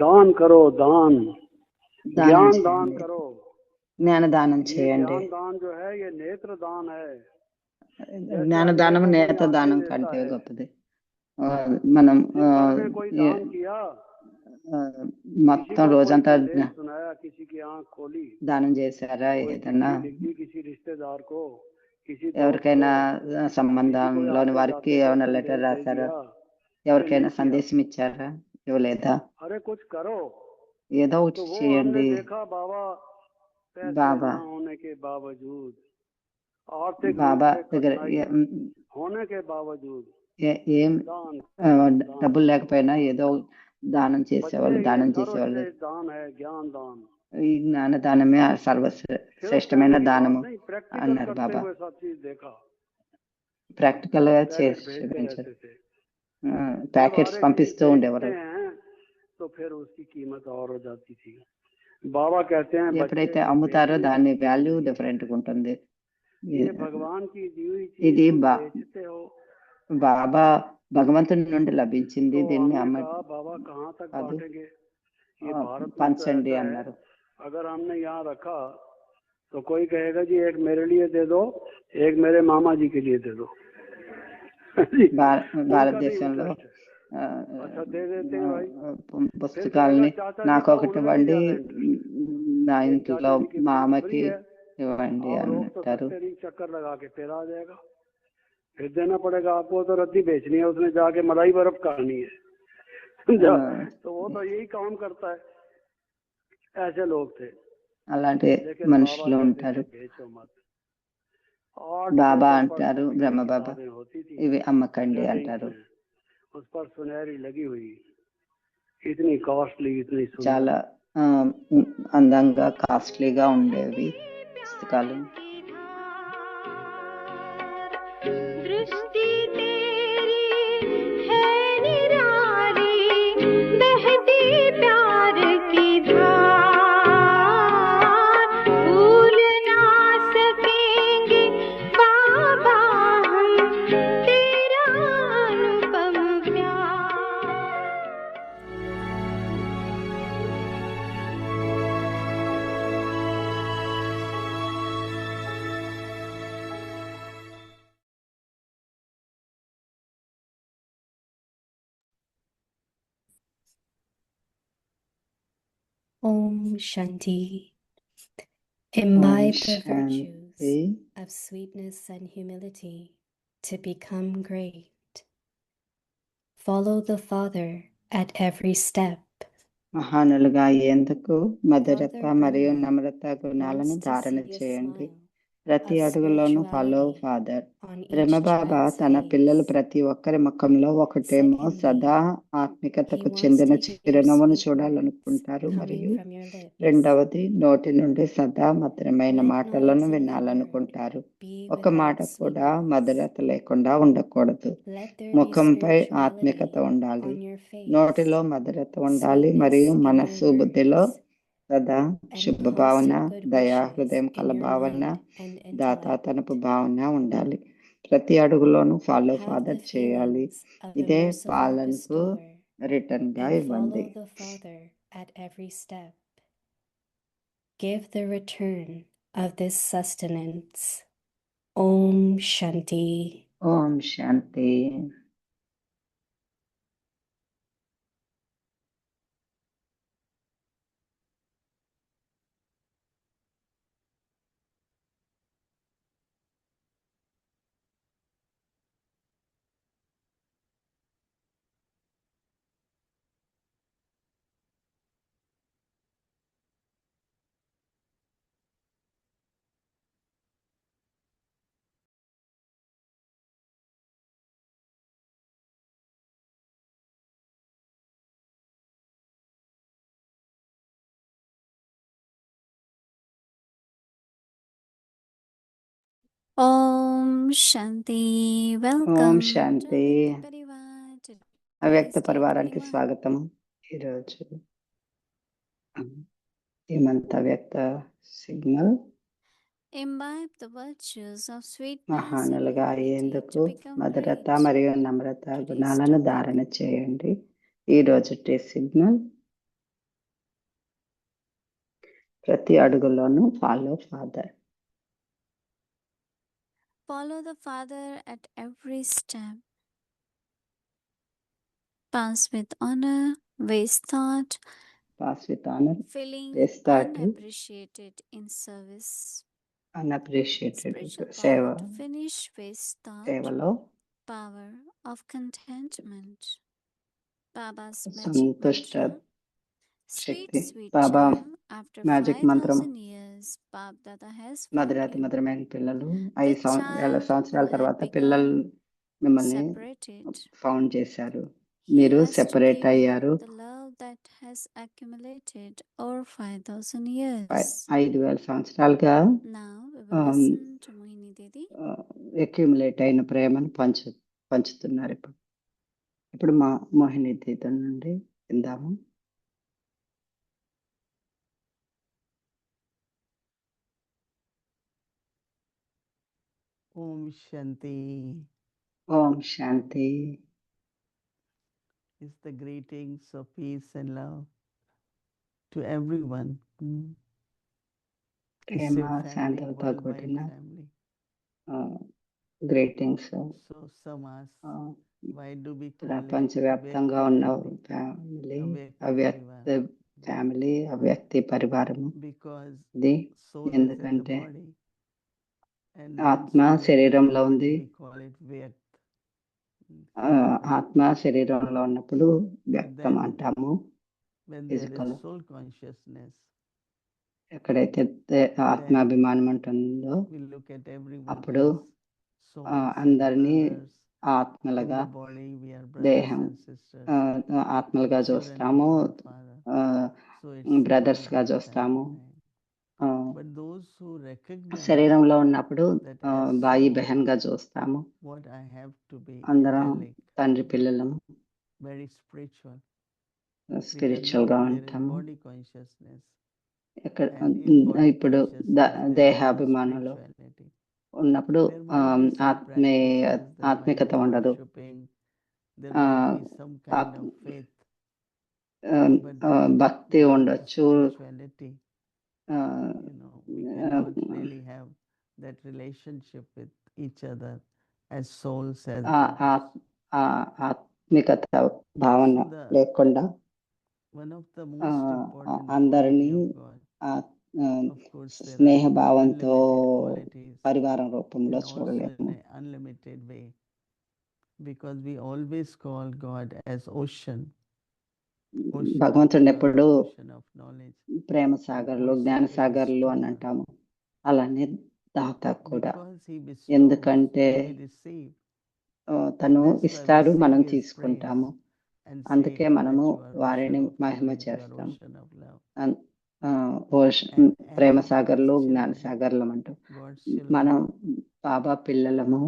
दान करो, दान దానం ज्ञान చేయండి. दान करो। జ్ఞానదానం ये చేయండి. ज्ञान दान जो है ये नेत्र दान है। జ్ఞానదానం నేత దానం देता కంటే है। గొప్పది. మనం जिस घर में कोई दान किया, किसी మొత్తం को कोई రోజంతా संदेश सुनाया, किसी की आंख खोली, దానం చేశారా? कोई ఏదన్నా चिट्ठी लिख दी किसी रिश्तेदार को, किसी दोस्त ఎవరికైనా को, సంబంధంలోని किसी को వారికి आते ఏమైనా जाते లెటర్ संदेश दे రాశారా? दिया, ఎవరికైనా नहीं సందేశం ఇచ్చారా? ఇవ్వలేదా? अरे कुछ करो। ఏదో ఒకటి तो वो చేయండి. हमने देखा बाबा पैसे बाबा ना होने के बावजूद, आर्थिक బాబా रूप से దగ్గర कठिनाई होने के बावजूद ఏం दान డబ్బులు లేకపోయినా ఏదో దానం చేసేవాళ్ళు, बच्चे ये దానం చేసేవాళ్ళు. सर्वश्रेष्ठ दान है, ज्ञान दान। ఈ జ్ఞానదానమే సర్వశ్రేష్టమైన దానము नहीं, प्रैक्टिकल అన్నారు करते బాబా. हुए सब चीज देखा। ప్రాక్టికల్ గా पैकेट చేసి भेजते చూపించారు. रहते थे। ప్యాకెట్స్ जब हर एक పంపిస్తూ चीज ఉండేవారు. देखते हैं तो फिर उसकी कीमत और हो जाती थी। बाबा कहते हैं ఎప్పుడైతే बच्चे అమ్ముతారో बेचने దాని की వాల్యూ चीज డిఫరెంట్ గా ఉంటుంది. ये भगवान की दी हुई ఇది चीज तुम बेचते हो। బాబా భగవంతుని నుండి లభించింది, तो దీన్ని हमने कहा बाबा कहाँ तक కాదు बांटेंगे, ये भारत में तो పంచండి ऐसा है, అన్నారు. अगर हमने यहाँ रखा तो कोई कहेगा जी एक मेरे लिए दे दो, एक मेरे मामा जी के लिए दे दो। భారతదేశంలో अच्छा दे देते हैं भाई। పుస్తకాలని నాకు ఒకటి ఇవ్వండి, నా एक ఇంట్లో चाचा जी की మా फ्री అమ్మకి है, ఇవ్వండి आप लोग तो అంటారు. सस्ते नहीं चक्कर लगा के फिर आ जाएगा, फिर देना पड़ेगा आपको। तो रद्दी बेचनी है, उसने जाके मलाई बर्फ करनी है, समझा? तो वो तो यही काम करता है। ऐसे लोग थे, అలాంటి लेकिन మనుషులు बाबा ఉంటారు. कहते थे बेचो मत। 8 బాబా पेपर पर అంటారు, कॉपी బ్రహ్మ की బాబా किताबें होती थी, ఇవి అమ్మకండి जैसे అంటారు. इसमें, उस पर सुनहरी लगी हुई, इतनी कॉस्टली, इतनी सुंदर। చాలా అందంగా కాస్ట్లీగా ఉండేవి పుస్తకాలు. दृष्टि तेरी है निराली, बहती प्यार की धार, भूल ना सकेंगे बाबा हम तेरा अनुपम प्यार। Om Shanti. Om Imbibe the Shanti. virtues of sweetness and humility to become great. Follow the Father at every step. మహానులుగా అయ్యేందుకు మధురత Father మరియు Brahma నమ్రత గుణాలను wants to ధారణ see a చేయండి. smile ప్రతి of అడుగులోనూ follow spirituality father. on each Brahma Baba child's తన పిల్లలు face. ప్రతి ఒక్కరి ముఖంలో ఒకటేమో Secondly, సదా he ఆత్మికతకు wants చెందిన to hear చిరునవ్వును sweet చూడాలనుకుంటారు. words మరియు coming from your lips. రెండవది నోటి నుండి సదా మధురమైన Let not a మాటలను single word వినాలనుకుంటారు. be ఒక మాట without కూడా sweetness. మధురత లేకుండా ఉండకూడదు. Let there be ముఖంపై ఆత్మికత spirituality ఉండాలి, on your నోటిలో face, మధురత ఉండాలి, మరియు sweetness in మనస్సు your బుద్ధిలో words, సదా and శుభభావన, constant good దయా, wishes హృదయం in కల your భావన, mind and దాతాతనపు intellect. భావన ఉండాలి. ప్రతి అడుగులోనూ ఫాలో Have ఫాదర్ the చేయాలి. feelings of the ఇదే merciful పాలనకు bestower రిటర్న్ గా and ఇవ్వండి. follow the Father at every step. Give the return of this sustenance. Om Shanti. Om Shanti. Om Shanti. Om Welcome to Shanti. Avyakta Parivar. అవ్యక్త Today's date పరివారానికి 21. స్వాగతం. ఈరోజు హేమంత్ అవ్యక్త signal. Imbibe the virtues of sweetness and మహానులుగా humility అయ్యేందుకు to become మధురత great. మరియు నమ్రత Today's గుణాలను topic: ధారణ చేయండి. ఈ రోజు సిగ్నల్. ప్రతి అడుగులోనూ follow father. follow the Father at every step. Pass with honor, waste thought, pass with honour, feeling వేస్తాట్, unappreciated in service. Unappreciated Spiritual సేవ, power to finish waste thought. సేవలో Power of contentment. Baba's magic సంతుష్ట mantra. Sweet, Shakti. sweet Baba child. After magic మంత్రం. 5,000 years, Bab Dada has found మధురాతి you. మధురమైన పిల్లలు The 5,000 child సంవత్సరాల who had తర్వాత పిల్లలు become మిమ్మల్ని separated. ఫౌండ్ చేశారు. He మీరు has to సెపరేట్ give అయ్యారు. you the love that has accumulated over 5,000 years. 5,000 సంవత్సరాలుగా Now we will listen to Mohini Didi. Accumulate అయిన ప్రేమను పంచుతున్నారు. ఇప్పుడు మా మోహిని దీది నుండి విందాము. Om Shanti. Om Shanti. It's the greetings of peace and love to everyone. It's Prema a family, శాంతితో worldwide కూడిన family. Greetings. So some ask, why do we call it ప్రపంచవ్యాప్తంగా Avyakta ఉన్న family? ఫ్యామిలీ Avyakta అవ్యక్త Parivar. ఫ్యామిలీ, అవ్యక్తి పరివారము. Because ఇది soul is in the ఎందుకంటే body and ఆత్మ soul is in the శరీరంలో body, ఉంది. we call it Vyakt. ఆత్మ శరీరంలో ఉన్నప్పుడు వ్యక్తం Then అంటాము. when there physical. is soul consciousness, ఎక్కడైతే ఆత్మాభిమానం ఉంటుందో we look at everyone అప్పుడు as souls, అందరినీ brothers. In ఆత్మలుగా, the body we are brothers దేహం and sisters, ఆత్మలుగా children చూస్తాము, of one father. So it's a brothers గా one చూస్తాము. family. But those who recognize శరీరంలో ఉన్నప్పుడు that as బాయి soul, బెహన్ గా చూస్తాము. what I have to be అందరం angelic, తండ్రి పిల్లలము, very spiritual, స్పిరిచువల్ because గా now there is ఉంటాము. body consciousness ఇక్కడ and in body ఇప్పుడు consciousness there is దేహాభిమానులు no spirituality. ఉన్నప్పుడు There might be some practices, there might ఆత్మికత be ఉండదు. worshipping, there might be some kind of faith, but భక్తి without the ఉండొచ్చు. spirituality, we cannot really have that relationship with each other as souls, as brothers. ఆత్మికత భావన So లేకుండా one of the ఆ, most important అందరినీ quality of God. ఆ, ఆ, Of course, there Sneha are భావంతో unlimited qualities పరివారం రూపంలో and also చూడలేము. in an unlimited way, because we always call God as ocean, ocean of భగవంతుడిని love, ఎప్పుడు ocean of knowledge, Prema and సాగర్లు, also జ్ఞాన a సాగర్లు అని bestower. అంటాము. అలానే దాత కూడా, Because he bestows, ఎందుకంటే we receive. తను That's why we ఇస్తాడు, మనం sing his తీసుకుంటాము. praise and అందుకే say మనము that you are వారిని ocean of Mahima knowledge, you are చేస్తాం. ocean of love. Ocean And Prema as సాగర్లు, God's జ్ఞాన children, సాగర్లం అంటాం. God's మనం children, Baba పిల్లలము,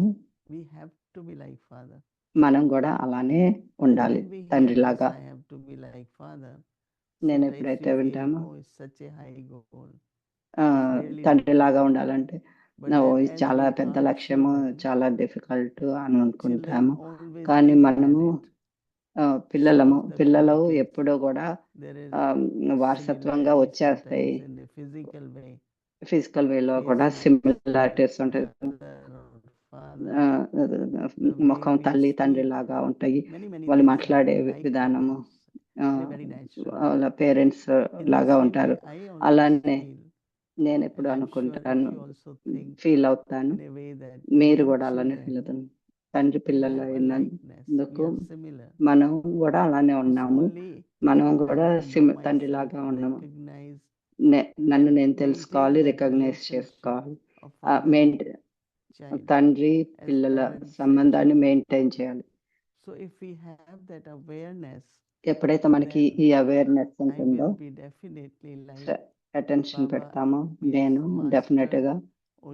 we have to be like Father. మనం కూడా అలానే And ఉండాలి, when we hear this, తండ్రిలాగా. I have to be like Father, నేను sometimes ఎప్పుడైతే we feel, వింటామో oh, it's such a high goal. ఆ, It's really difficult. తండ్రిలాగా ఉండాలంటే But ఇది then as చాలా we పెద్ద are లక్ష్యము, children, చాలా డిఫికల్ట్ అని children అనుకుంటాము. always కానీ inherit మనము some పిల్లలము, of the పిల్లలు qualities. ఎప్పుడూ కూడా There is వారసత్వంగా similarity వచ్చేస్తాయి. sometimes in the physical way. Physical వేలో కూడా Facing సిమిలారిటీస్ ఉంటాయి. mother or father, ఆ, the way ముఖం we తల్లి తండ్రి speak, లాగా ఉంటాయి. many వాళ్ళు things are మాట్లాడే like విధానము parents, very natural. వాళ్ళ పేరెంట్స్ In the లాగా same way, ఉంటారు. I always అలానే feel, నేను and ఎప్పుడు I'm sure అనుకుంటాను, if you also think feel అవుతాను, in a way that మీరు being కూడా అలానే ఫీల్ children, అవుతాను. తండ్రి we పిల్లలు have a likeness, we అయినందుకు are similar. మనం కూడా అలానే It's ఉన్నాము. only మనం I కూడా have to know తండ్రి myself, లాగా ఉన్నాము. recognize నన్ను and నేను maintain తెలుసుకోవాలి, that రికగ్నైజ్ relationship చేసుకోవాలి. of father and child as as తండ్రి పిల్లల parents and సంబంధాన్ని children. మెయింటైన్ చేయాలి. So if we have that awareness, ఎప్పుడైతే మనకి then ఈ అవేర్నెస్ I ఉంటుందో, will be definitely like attention Baba పెడతాము, is నేను డెఫినెట్ master గా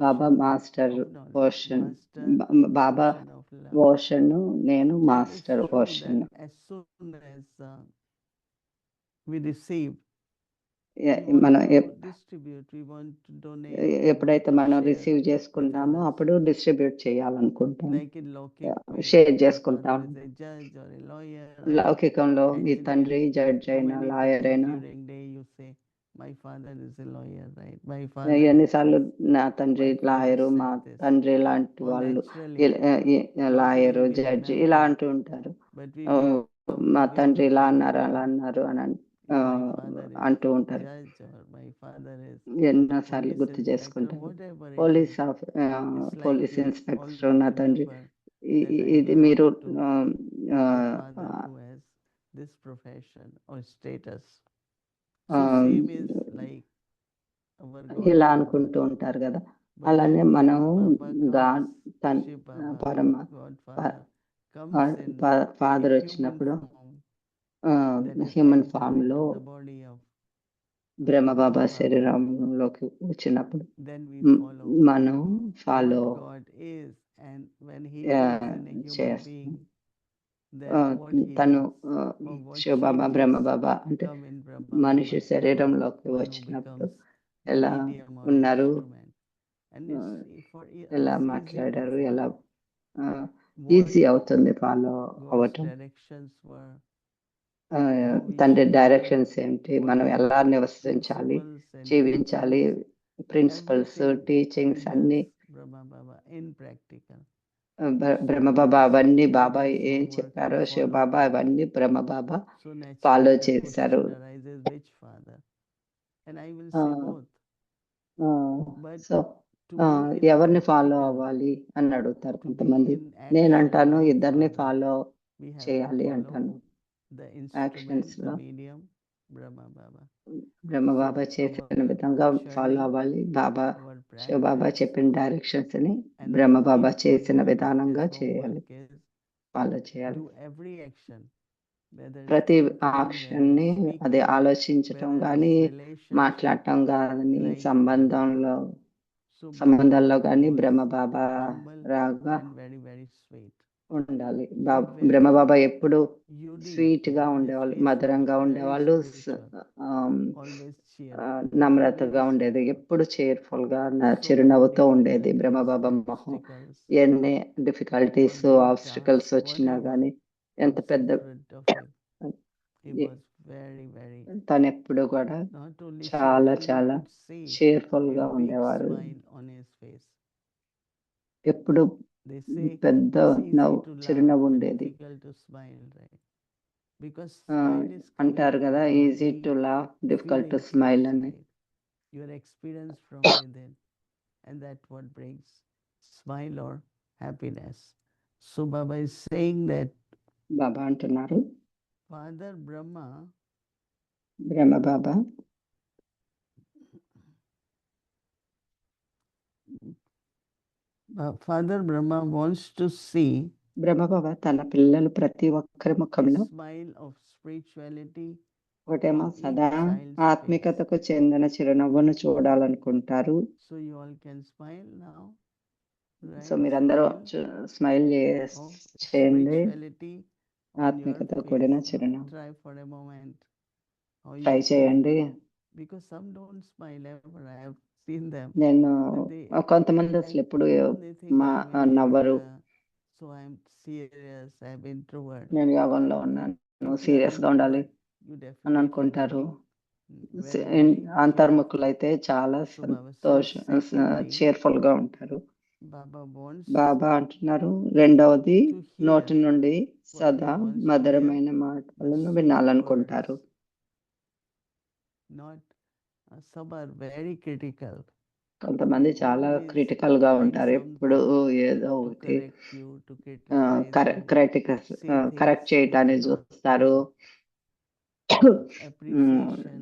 బాబా ocean master of knowledge, ocean, master Baba ocean of love. Ocean, నేను And it's master true ocean. that as soon as we receive, we మనం want to distribute, we want to donate, we want ఎప్పుడైతే to మనం share receive with చేసుకుంటామో others. అప్పుడు distribute చేయాలనుకుంటాం, Like in Lokik, when share your father చేసుకుంటాం. is a judge or a lawyer or లౌకికంలో మీ తండ్రి engineer, judge how అయినా, many lawyer times అయినా, during day you say, my father is a lawyer, right? My father is ఎన్నిసార్లు this, నా తండ్రి my father lawyer, మా said this. తండ్రి లాంటి Or వాళ్ళు naturally, not lawyer, really we judge ఇలా remember, అంటూ ఉంటారు. but we ఆ, become మా తండ్రి ఇలా habitual అన్నారు, to అలా say, అన్నారు అని my father is అంటూ ఉంటారు. judge or my father is ఎన్నోసార్లు police గుర్తు inspector, చేసుకుంటారు. whatever it police is. It's like police we inspector always నా తండ్రి. remember that I ఇది belong మీరు to a father who has this profession or status. So same is like our ఇలా Godfather. అనుకుంటూ ఉంటారు కదా. But అలానే then మనం when Baba comes, Shiv Baba, పరమ Godfather, comes in a father human వచ్చినప్పుడు form that is human entered form లో into the body of Brahma Baba Baba, శరీరంలోకి వచ్చినప్పుడు then we follow మనం follow what God is, and when He lives in a human చేస్తాం. being, then what He తను does, or what Shiv Baba, changes Brahma Baba అంటే come in Brahma మనిషి Baba's శరీరంలోకి one who వచ్చినప్పుడు becomes the ఎలా medium or ఉన్నారు, instrument. And it's for ఎలా us easy to మాట్లాడారు, ఎలా follow. ఈజీ What అవుతుంది ఫాలో God's అవ్వటం. directions were, ఆ, how we తండ్రి should డైరెక్షన్స్ live, ఏంటి, what మనం are ఎలా the నివసించాలి, principles and జీవించాలి, teachings, principles, everything teachings he అన్ని does, Brahma Baba, in practical. Brahma Baba His అవన్నీ own బాబా ways ఏం of work చెప్పారో we శివ follow. బాబా అవన్నీ Brahma Baba So follow naturally the చేశారు. question arises, which father? And I will say both. But so to be in ఎవరిని follow practical, అవ్వాలి అని అడుగుతారు to be కొంతమంది. in నేను action అంటాను like ఇద్దరిని father, follow we have to చేయాలి follow అంటాను. the యాక్షన్స్ instrument, the లో medium, Brahma Baba. Brahma Baba So చేసిన our విధంగా ఫాలో journey, అవ్వాలి. బాబా our శివబాబా practice, చెప్పిన డైరెక్షన్స్ ని and our బ్రహ్మబాబా aim చేసిన in విధానంగా this చేయాలి, homework is ఫాలో చేయాలి. do every action, whether it's ప్రతి thinking, యాక్షన్ whether ని it's అది speaking, ఆలోచించటం whether కానీ, it's relationship, మాట్లాడటం కానీ, like సంబంధంలో Baba. So Baba సంబంధాల్లో కానీ was బ్రహ్మబాబా humble రాగా and very, very sweet. ఉండాలి. And very బ్రహ్మబాబా ఎప్పుడు unique స్వీట్ గా in his ఉండేవాళ్ళు, face was మధురంగా very ఉండేవాళ్ళు, spiritual, always cheerful, నమ్రతగా always ఉండేది, cheerful. ఎప్పుడు cheerful గా So many చిరునవ్వుతో ఉండేది difficulties, బ్రహ్మబాబా మొహం. obstacles, ఎన్ని difficulties, or big obstacles tasks, వచ్చినా whatever కానీ, ఎంత comes పెద్ద in front of him, he was very, very, తను ఎప్పుడు కూడా not only చాలా cheerful, you చాలా could see cheerful a గా big ఉండేవారు. smile on his face. ఎప్పుడు They say పెద్ద it's easy నవ్వు, to laugh చిరునవ్వు but ఉండేది. difficult to smile, right? because ఆ, smile is coming అంటారు from కదా, your easy deep to laugh, difficult to feelings smile అని. inside, your experience from within, and that what brings smile or happiness. So Baba is saying that బాబా అంటున్నారు, Father Brahma Brahma Baba Father Brahma wants to see బ్రహ్మ బాబా తన పిల్లలు ప్రతి ఒక్కరి the ముఖంలో smile of spirituality ఒకటేమో on each సదా child's face. ఆత్మికతకు చెందిన చిరునవ్వును చూడాలనుకుంటారు. So you all can smile now, right? So మీరందరూ Smile స్మైల్ of చేయండి, spirituality on your ఆత్మికతో కూడిన face. చిరునవ్వు. Try for a moment how you try smile. చేయండి. Because some don't smile ever. I have seen them. నేను But they కొంతమంది అసలు ఎప్పుడు they think I'm నవ్వరు. yoga, so I'm serious, I'm introvert. నేను యోగంలో ఉన్నాను, If you are సీరియస్ గా ఉండాలి introvert, you అని definitely will అనుకుంటారు. be very, very అంతర్ముఖులు అయితే చాలా cheerful. So Baba says, secondly, cheerful గా ఉంటారు. Baba wants బాబా అంటున్నారు, రెండవది to hear నోటి నుండి what he సదా wants to hear, మధురమైన the మాటలను sweet వినాలనుకుంటారు. words. Not some are very critical. కొంతమంది They చాలా always క్రిటికల్ గా bring ఉంటారు, ఎప్పుడు something ఏదో to ఒకటి correct you, to criticize you, say correct things చేయటానికి which are చూస్తారు. appreciation,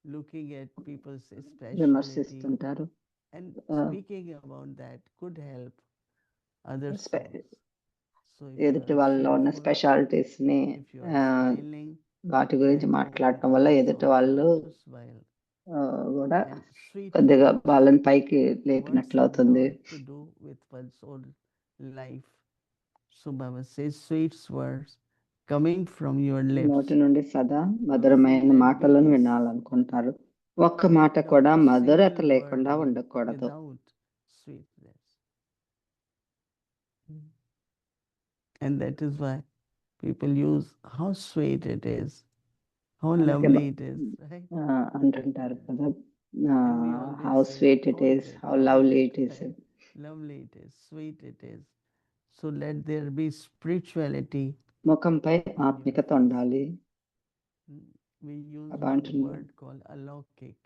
looking at people's speciality, విమర్శిస్తుంటారు. and Uh, speaking about that could help others Spe- also. So if ఎదుటి you are వాళ్ళలో ఉన్న cheerful, specialities ని if you are smiling, వాటి గురించి then మాట్లాడటం వల్ల others ఎదుటి also వాళ్ళు want to smile. కూడా And sweet కొద్దిగా words. వాళ్ళని పైకి Words లేపినట్లు have అవుతుంది. lot to do with one's own life. So Baba says sweet words coming from your lips. నోటి నుండి సదా Baba మధురమైన says that మాటలను please వినాలనుకుంటారు. ఒక్క let మాట not కూడా a single మధురత word లేకుండా be ఉండకూడదు. without sweetness. And that is why people use how sweet it is, how అందుకే lovely it is, right? అంటుంటారు కదా, And we always how say, sweet it how is is, it? How How is lovely it? It is. Right? Lovely it is, sweet it is. So let there be spirituality. ముఖంపై in your ఆత్మికత face. ఉండాలి. We use అలా one అంటున్నారు. word called alaukik.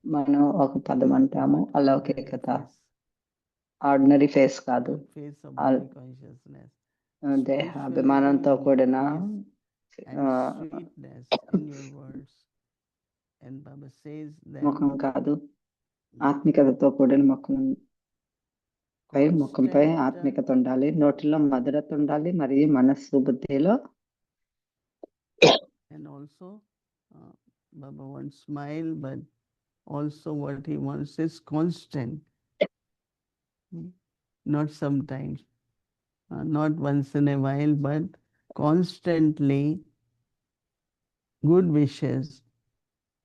మనం ఒక పదం అంటాము Not ordinary అలౌకికత. face, ordinary face కాదు, not face of body consciousness. దేహ Spirituality అభిమానంతో in your కూడిన face and sweetness in your words. And Baba says that ముఖం కాదు, ఆత్మికతతో కూడిన ముఖంపై constant ఆత్మికత ఉండాలి, నోటిలో మధురత ఉండాలి, మరియు మనస్సు బుద్ధిలో. and also Baba wants smile, but also what he wants is constant, not sometimes, not once in a while, but constantly good wishes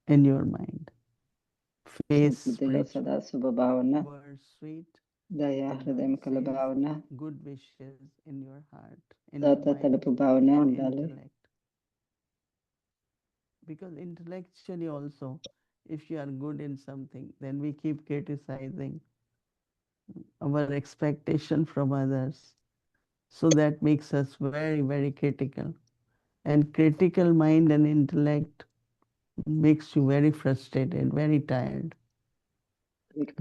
in your mind. Face బుద్ధిలో spiritual, సదా శుభభావన, words sweet, దయా and హృదయం Baba కల says భావన, good wishes in your heart, in your దాత mind తలుపు భావన and ఉండాలి. intellect. Because intellectually also, if you are good in something, then we keep criticizing our expectation from others. So that makes us very, very critical. And critical mind and intellect makes you very frustrated, very tired.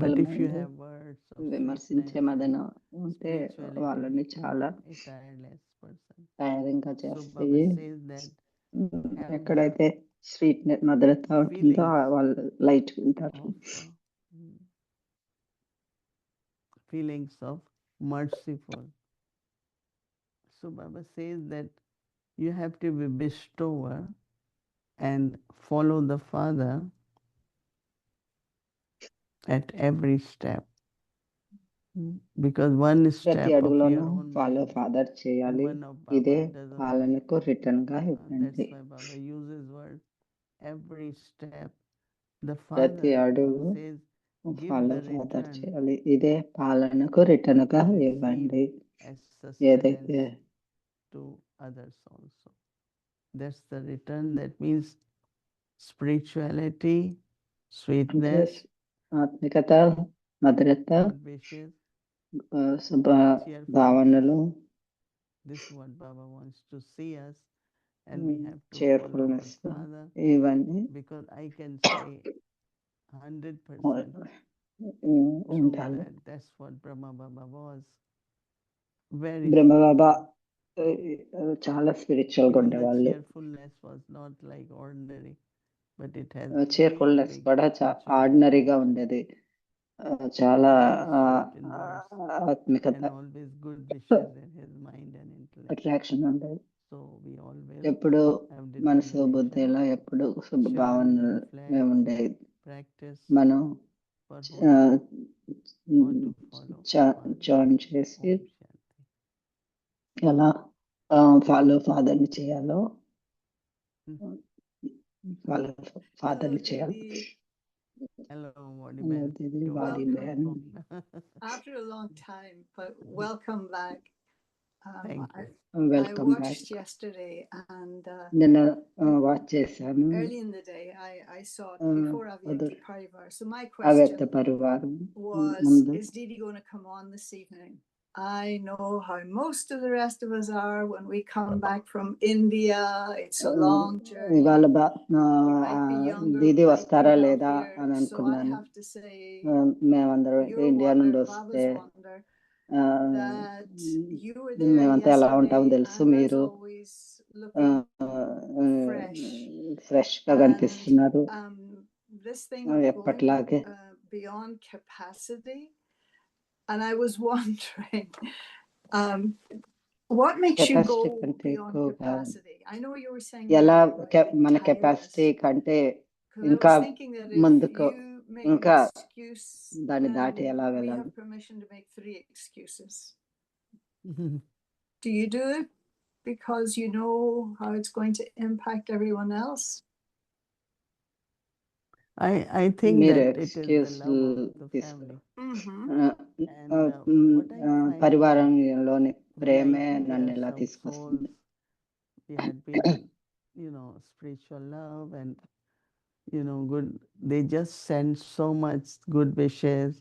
But if you have words of విమర్శించే sweetness Madana and ఉంటే spirituality, వాళ్ళని చాలా a tireless person. Tiring గా So చేస్తాయి. Baba says that have the ఎక్కడైతే sweetness మధురత ఉంటుందో feelings వాళ్ళు light ఉంటారు. of feelings of merciful. So Baba says that you have to be bestower and follow the Father at every step. Because one ప్రతి step of అడుగులోనూ your own follow mind father and చేయాలి. one of ఇదే Baba doesn't పాలనకు like. Return గా That's ఇవ్వండి. why Baba uses word every step. The ప్రతి Father అడుగు says, give follow the father return చేయాలి. ఇదే పాలనకు రిటర్న్ గా receive ఇవ్వండి. as ఏదైతే sustenance to others also. That's the return. That means spirituality, sweetness, ఆత్మికత, మధురత, good wishes, శుభ cheerfulness. భావనలు. This is what Baba wants to see us and we have to follow our cheerfulness father, ఇవన్నీ because I can say 100% true ఉండాలి. that that's what Brahma Baba was. Very Brahma Baba spiritual. చాలా spiritual గా Even the ఉండేవాళ్ళు. cheerfulness was not like ordinary, but it has cheerfulness very big కూడా spiritual ఆర్డినరీగా ఉండేది. చాలా very sweet inwards, ఆత్మికత, and always good wishes in his mind and intellect. Attraction ఉండేది. So we always ఎప్పుడు have మనసు determination, బుద్ధిలో ఎప్పుడు chant, శుభభావనలు reflect, ఉండేది. practice మనం for whole life, or to follow father. Join చేసి Om Shanti. ఎలా ఫాదర్ని చేయాలో Hmm. ఫాలో ఫాదర్ని Hello, చేయాలి. Didi. Hello, Vadi Hello, Ben. Didi, You Vadi answered Ben. phone. After a long time, but welcome back. Thank I, you. I welcome back. watched yesterday, and నిన్న watch చేశాను. early in the day, I saw it Uh, before Avyakti other- Parivar. So my అవ్యక్త question పరివారం was, ముందు is Didi going to come on this evening? I know how most of the rest of us are when we come back from India. It's a long journey. ఇవాళ We might be younger, Didi we might వస్తారా be లేదా healthier. అని So I అనుకున్నాను. have to say, మేమందరం your India నుండి wonder, వస్తే Baba's wonder, that you were there మేమంతా ఎలా ఉంటామో yesterday, తెలుసు. and as మీరు always, looking fresh. ఫ్రెష్ గా And కనిపిస్తున్నారు. this thing of ఎప్పట్లాగే going beyond capacity, and I was wondering, what makes you go capacity కంటే beyond ఎక్కువగా capacity? I know you were saying ఎలా earlier about being మన tireless, capacity కంటే 'cause I ఇంకా was thinking that if ముందుకు you make an ఇంకా excuse, దాన్ని దాటి then ఎలా we వెళ్ళాలి. have permission to make 3 excuses. Do you do it because you know how it's going to impact everyone else? I think మీరు that it is the excuse love of the తీసుకుని family. Mm-hmm. And what I find పరివారంలోని ప్రేమే when నన్ను there are ఇలా some తీసుకొస్తుంది. souls, we had been, spiritual love and, good. They just send so much good wishes.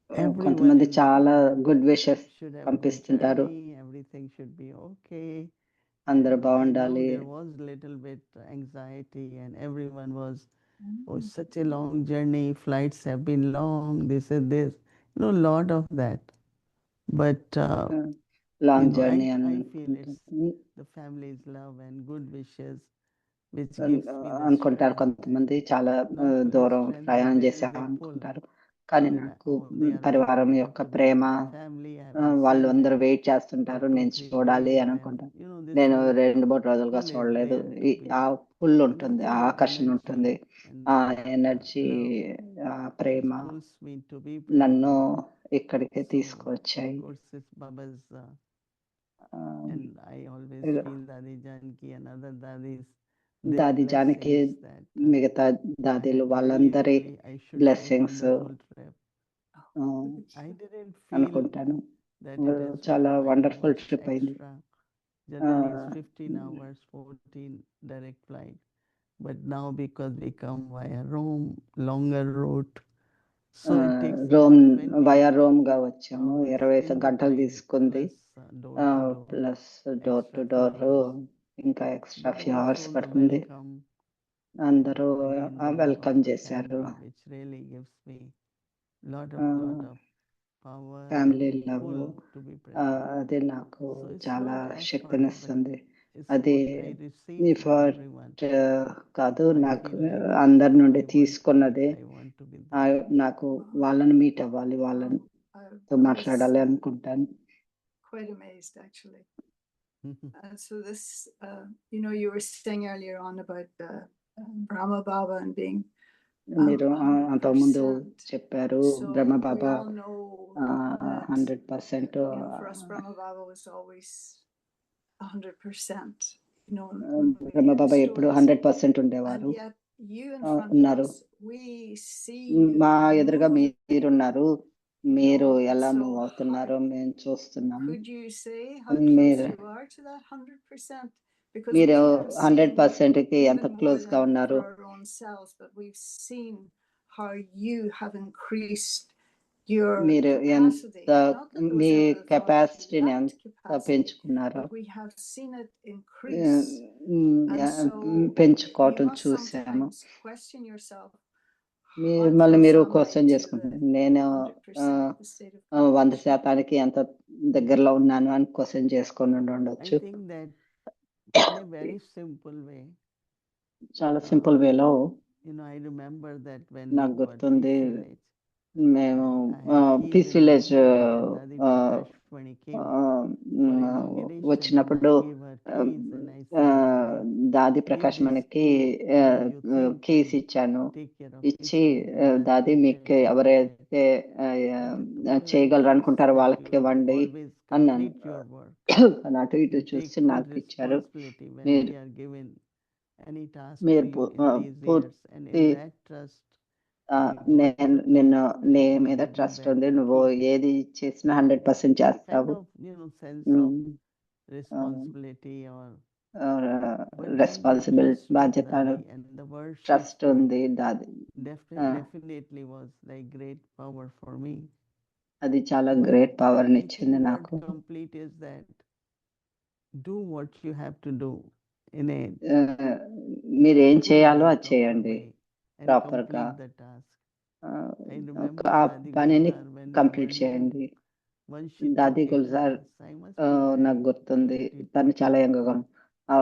Everyone కొంతమంది చాలా good wishes should have good పంపిస్తుంటారు. journey, everything should be okay. అందరూ And I know బాగుండాలి. there was little bit anxiety, and everyone was, oh, such a long journey, flights have been long, this and this, lot of that. But long I journey అని feel it's the family's love and good wishes which gives me the అనుకుంటారు. strength, కొంతమంది చాలా not only దూరం strength, but ప్రయాణం there is చేసా a pull అనుకుంటారు. కానీ that నాకు they are పరివారం waiting యొక్క to be Prema, with the family. I have been వాళ్ళు seeing అందరూ them వెయిట్ for చేస్తుంటారు, 2, నేను 3 చూడాలి days, అని and అనుకుంటాను. this నేను whole 2-3 రోజులుగా pull is చూడలేదు. there to be. ఆ పుల్ ఉంటుంది, Nothing ఆ but ఆకర్షణ energy ఉంటుంది, and ఆ ఎనర్జీ, love ఆ ప్రేమ which pulls me to be నన్ను present. ఇక్కడికి So, తీసుకొచ్చాయి. of course, it's Baba's, ఆ, and I always ఇక feel Dadi Janki and other Dadis, their దాది జానకి blessings that మిగతా I దాదీలు had వాళ్ళందరి really, I should say, blessings wonderful trip. I didn't feel అనుకుంటాను. that it has చాలా required wonderful much trip అయింది. extra. Generally, it's 15 hours, 14 direct flight. But now because we come via Rome, longer route, so it takes Rome about 20 via Rome గా వచ్చాము. hours 20 in the గంటలు plane, తీసుకుంది. plus door to door, plus door to extra few door hours. ఇంకా extra But few hours also the పడుతుంది. welcome, అందరూ again, the love welcome of the చేశారు. family, which really gives me lot of power family and love pull to be present. అది నాకు So it's చాలా not as for me, but శక్తినిస్తుంది. it's అది what I received from for everyone. కాదు, So I నాకు feel like అందరి నుండి I తీసుకున్నదే. want to be there. నాకు వాళ్ళని మీట్ అవ్వాలి, వాళ్ళతో I మాట్లాడాలి was అనుకుంటాను. quite amazed, actually. So this, you were saying earlier on about Brahma Baba and being మీరు అంతకుముందు 100%. చెప్పారు So Brahma we Baba all know that, 100%. for us, Brahma Baba was always 100%. బ్రహ్మ బాబా ఎప్పుడు 100% ఉండేవారు. And yet you in front of ఉన్నారు. us, we see మా you ఎదురుగా moving. మీరున్నారు. మీరు ఎలా So మూవ్ అవుతున్నారో మేము చూస్తున్నాము. could you say how close మీరు you are to that 100%? Because మీరు we have seen 100%కి ఎంత even more క్లోజ్ గా than ఉన్నారు. for our own selves, but we've seen how you have increased your మీరు capacity, ఎంత not that there was me ever a thought that you కెపాసిటీని lacked ఎంత capacity, పెంచుకున్నారో but we have seen it increase. And so you పెంచుకోవటం must చూసాము. sometimes question yourself, మళ్ళీ how మీరు close am I question to the చేసుకుంటారు, నేను 100% the state of 100% ఎంత దగ్గరలో ఉన్నాను అని క్వశ్చన్ చేసుకొని I ఉండొచ్చు. think that in a very simple way, చాలా సింపుల్ వేలో I remember that when నాకు we got గుర్తుంది, Peace Village, మేము I had key peace with village me, and Dadi Prakash when he came for inauguration, వచ్చినప్పుడు I gave her keys and I said, "Dadi, దాది give Prakash this మనకి key whom you think keys can ఇచ్చాను. take care of ఇచ్చి Peace Village, and దాది take మీకు care of ఎవరైతే people చేయగలరు like అనుకుంటారో this, that వాళ్ళకి you ఇవ్వండి always అన్నాను. complete your work కానీ అటు ఇటు and చూసి take full నాకు ఇచ్చారు. responsibility when మీరు we are given any task to మీరు you in these years, and పూర్తి in that trust we got the నిన్ను place నీ to మీద give you ట్రస్ట్ back ఉంది, the నువ్వు key. ఏది చేసినా 100% Kind చేస్తావు. of sense of responsibility or but then the responsibility trust with బాధ్యత Dadi and the words she trust spoke ఉంది. దాది definitely was like great power for me. అది చాలా But గ్రేట్ పవర్ I ఇచ్చింది think నాకు. what complete is that do what you have to do in a మీరు ఏం full చేయాలో way, అది proper చేయండి way, and ప్రాపర్గా. complete the task. I remember ఆ Dadi పనిని Gulzar when we complete went చేయండి. to once she took దాది a Gulzar class. I must be నాకు very గుర్తుంది, 22. తను చాలా యంగగా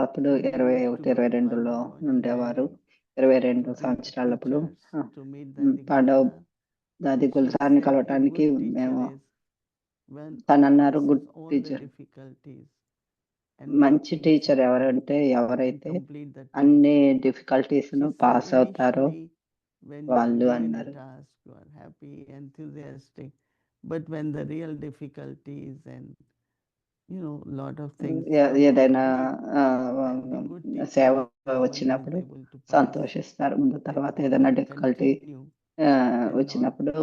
అప్పుడు We used to 21, go to 22లో Pandavbhavan in ఉండేవారు. Delhi 22 to meet సంవత్సరాలప్పుడు teachers, to meet Dadi Pandav Gulzar. దాది And she గుల్జార్ని said, a కలవటానికి good teacher మేము is when తను అన్నారు, good faces all the teacher, difficulties and మంచి make things టీచర్ happen ఎవరంటే and ఎవరైతే complete the task. అన్ని డిఫికల్టీస్ను She said pass అవుతారో initially when you are వాళ్ళు given a అన్నారు. task, you are happy, enthusiastic, but when the real difficulties and lot of things come ఏదైనా and the good teacher సేవ is one who is వచ్చినప్పుడు able to pass సంతోషిస్తారు. ముందు with తర్వాత honor, ఏదైనా difficulty continue and not వచ్చినప్పుడు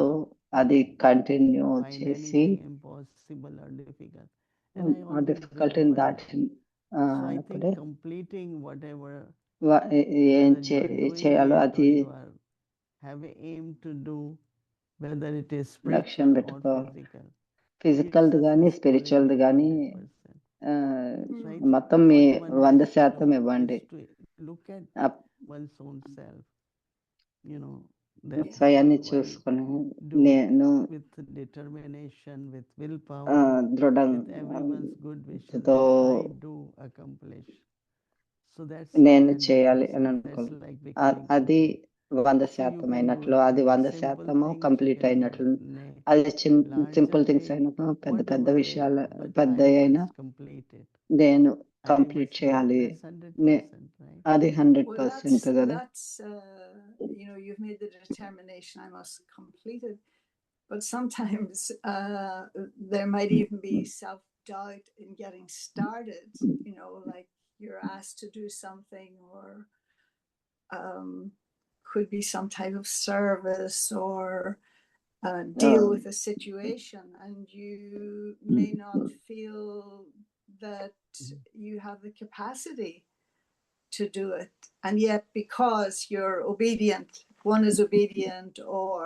అది continue find చేసి anything impossible or difficult. And I ఆ always డిఫికల్టీని remember that. దాటి So I అప్పుడే think completing whatever ఏం whether you are doing చేయాలో it or అది you are have a aim to do, whether it is లక్ష్యం spiritual or పెట్టుకో. physical, gives ఫిజికల్ది us కానీ this స్పిరిచువల్ది feeling కానీ 100%. So I think మొత్తం మీ what one has to 100% do ఇవ్వండి. is to look at ఆ one's own self, that స్వయాన్ని what I చూసుకొని do నేను with determination, with willpower, with దృఢంతో everyone's good wishes that I do accomplish. So that's నేను 100%. చేయాలి అని అనుకో, That's like becoming అది complete. So you 100% can do అయినట్లు, it అది in a 100% simple things, you complete can do అయినట్లు. it in a అది simple larger things way, అయినప్పుడు పెద్ద పెద్ద whatever way, విషయాలు but పెద్ద I అయినా must complete it. నేను I complete must do it. చేయాలి. That's 100%, right? అది Well, 100% కదా. that's you've made the determination, I must complete it. But sometimes there might even be self-doubt in getting started, like you're asked to do something or could be some type of service or deal with a situation, and you may not feel that you have the capacity to do it, and yet because you're obedient, one is obedient or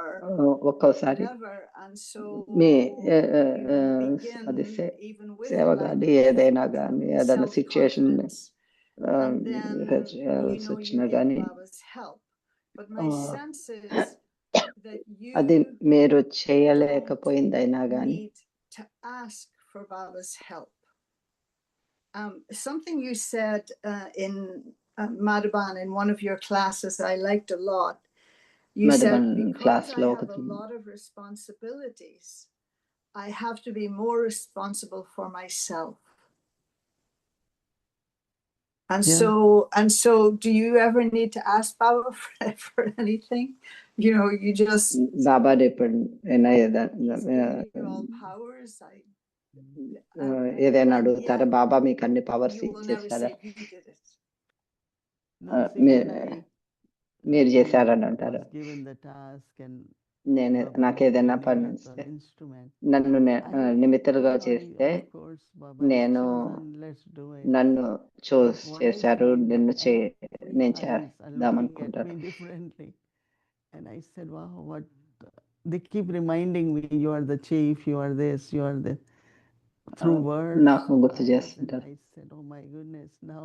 ఒక్కోసారి whatever, and so me you అది begin even with సేవ lack కానీ of ఏదైనా కానీ ఏదైనా situation self-confidence, and then you వచ్చినా need కానీ Baba's help. But my sense is that అది you మీరు don't చేయలేకపోయిందైనా కానీ need to ask for Baba's help. Something you said in Madhaban in one of your classes I liked a lot. You said, because I have a lot of responsibilities, I have to be more responsible for myself. And so do you ever need to ask Baba for anything? You just Baba depend all powers. ఏదైనా అడుగుతారా? బాబా మీకు అన్ని powers ఇచ్చేసారా? మీరు చేశారని అంటారు. నేను నాకేదైనా పని ఇస్తే నన్ను నిమిత్తులుగా చేస్తే నన్ను చూస్ చేశారు, నేను చేద్దాం అనుకుంటాను. And I said, wow, what they keep reminding me, you are the chief, you are this, you are this, through words, నాకు గుర్తు eyes, and చేస్తుంటారు. I said, oh my goodness, now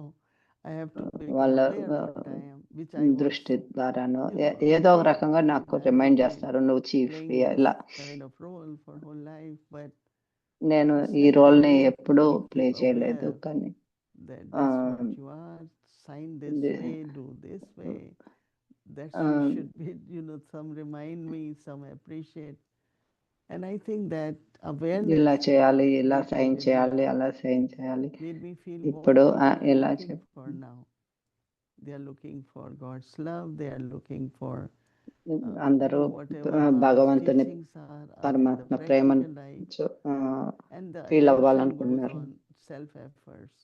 I have to become వాళ్ళ aware what I am, which I was, దృష్టి ద్వారాను you know, ఏదో ఒక playing. రకంగా నాకు I have రిమైండ్ been చేస్తారు, నువ్వు చీఫ్ playing ఇలా. this kind of role for whole life, but నేను it's ఈ like they రోల్ని make ఎప్పుడూ me ప్లే keep చేయలేదు, aware కానీ that ఆ, that's what you are, sign this the- way, do this way. That ఆ, should be, you know, some remind me, some appreciate. And I think that ఇలా awareness చేయాలి, ఇలా lately sign made చేయాలి, me, అలా sign చేయాలి. made me feel ఇప్పుడు what people are ఇలా looking for now. They are looking for God's love. They are looking for, you అందరూ know, whatever Baba's భగవంతుని teachings are in the పరమాత్మ ప్రేమను practical life. And the feel attention goes అవ్వాలనుకుంటున్నారు. on self-efforts.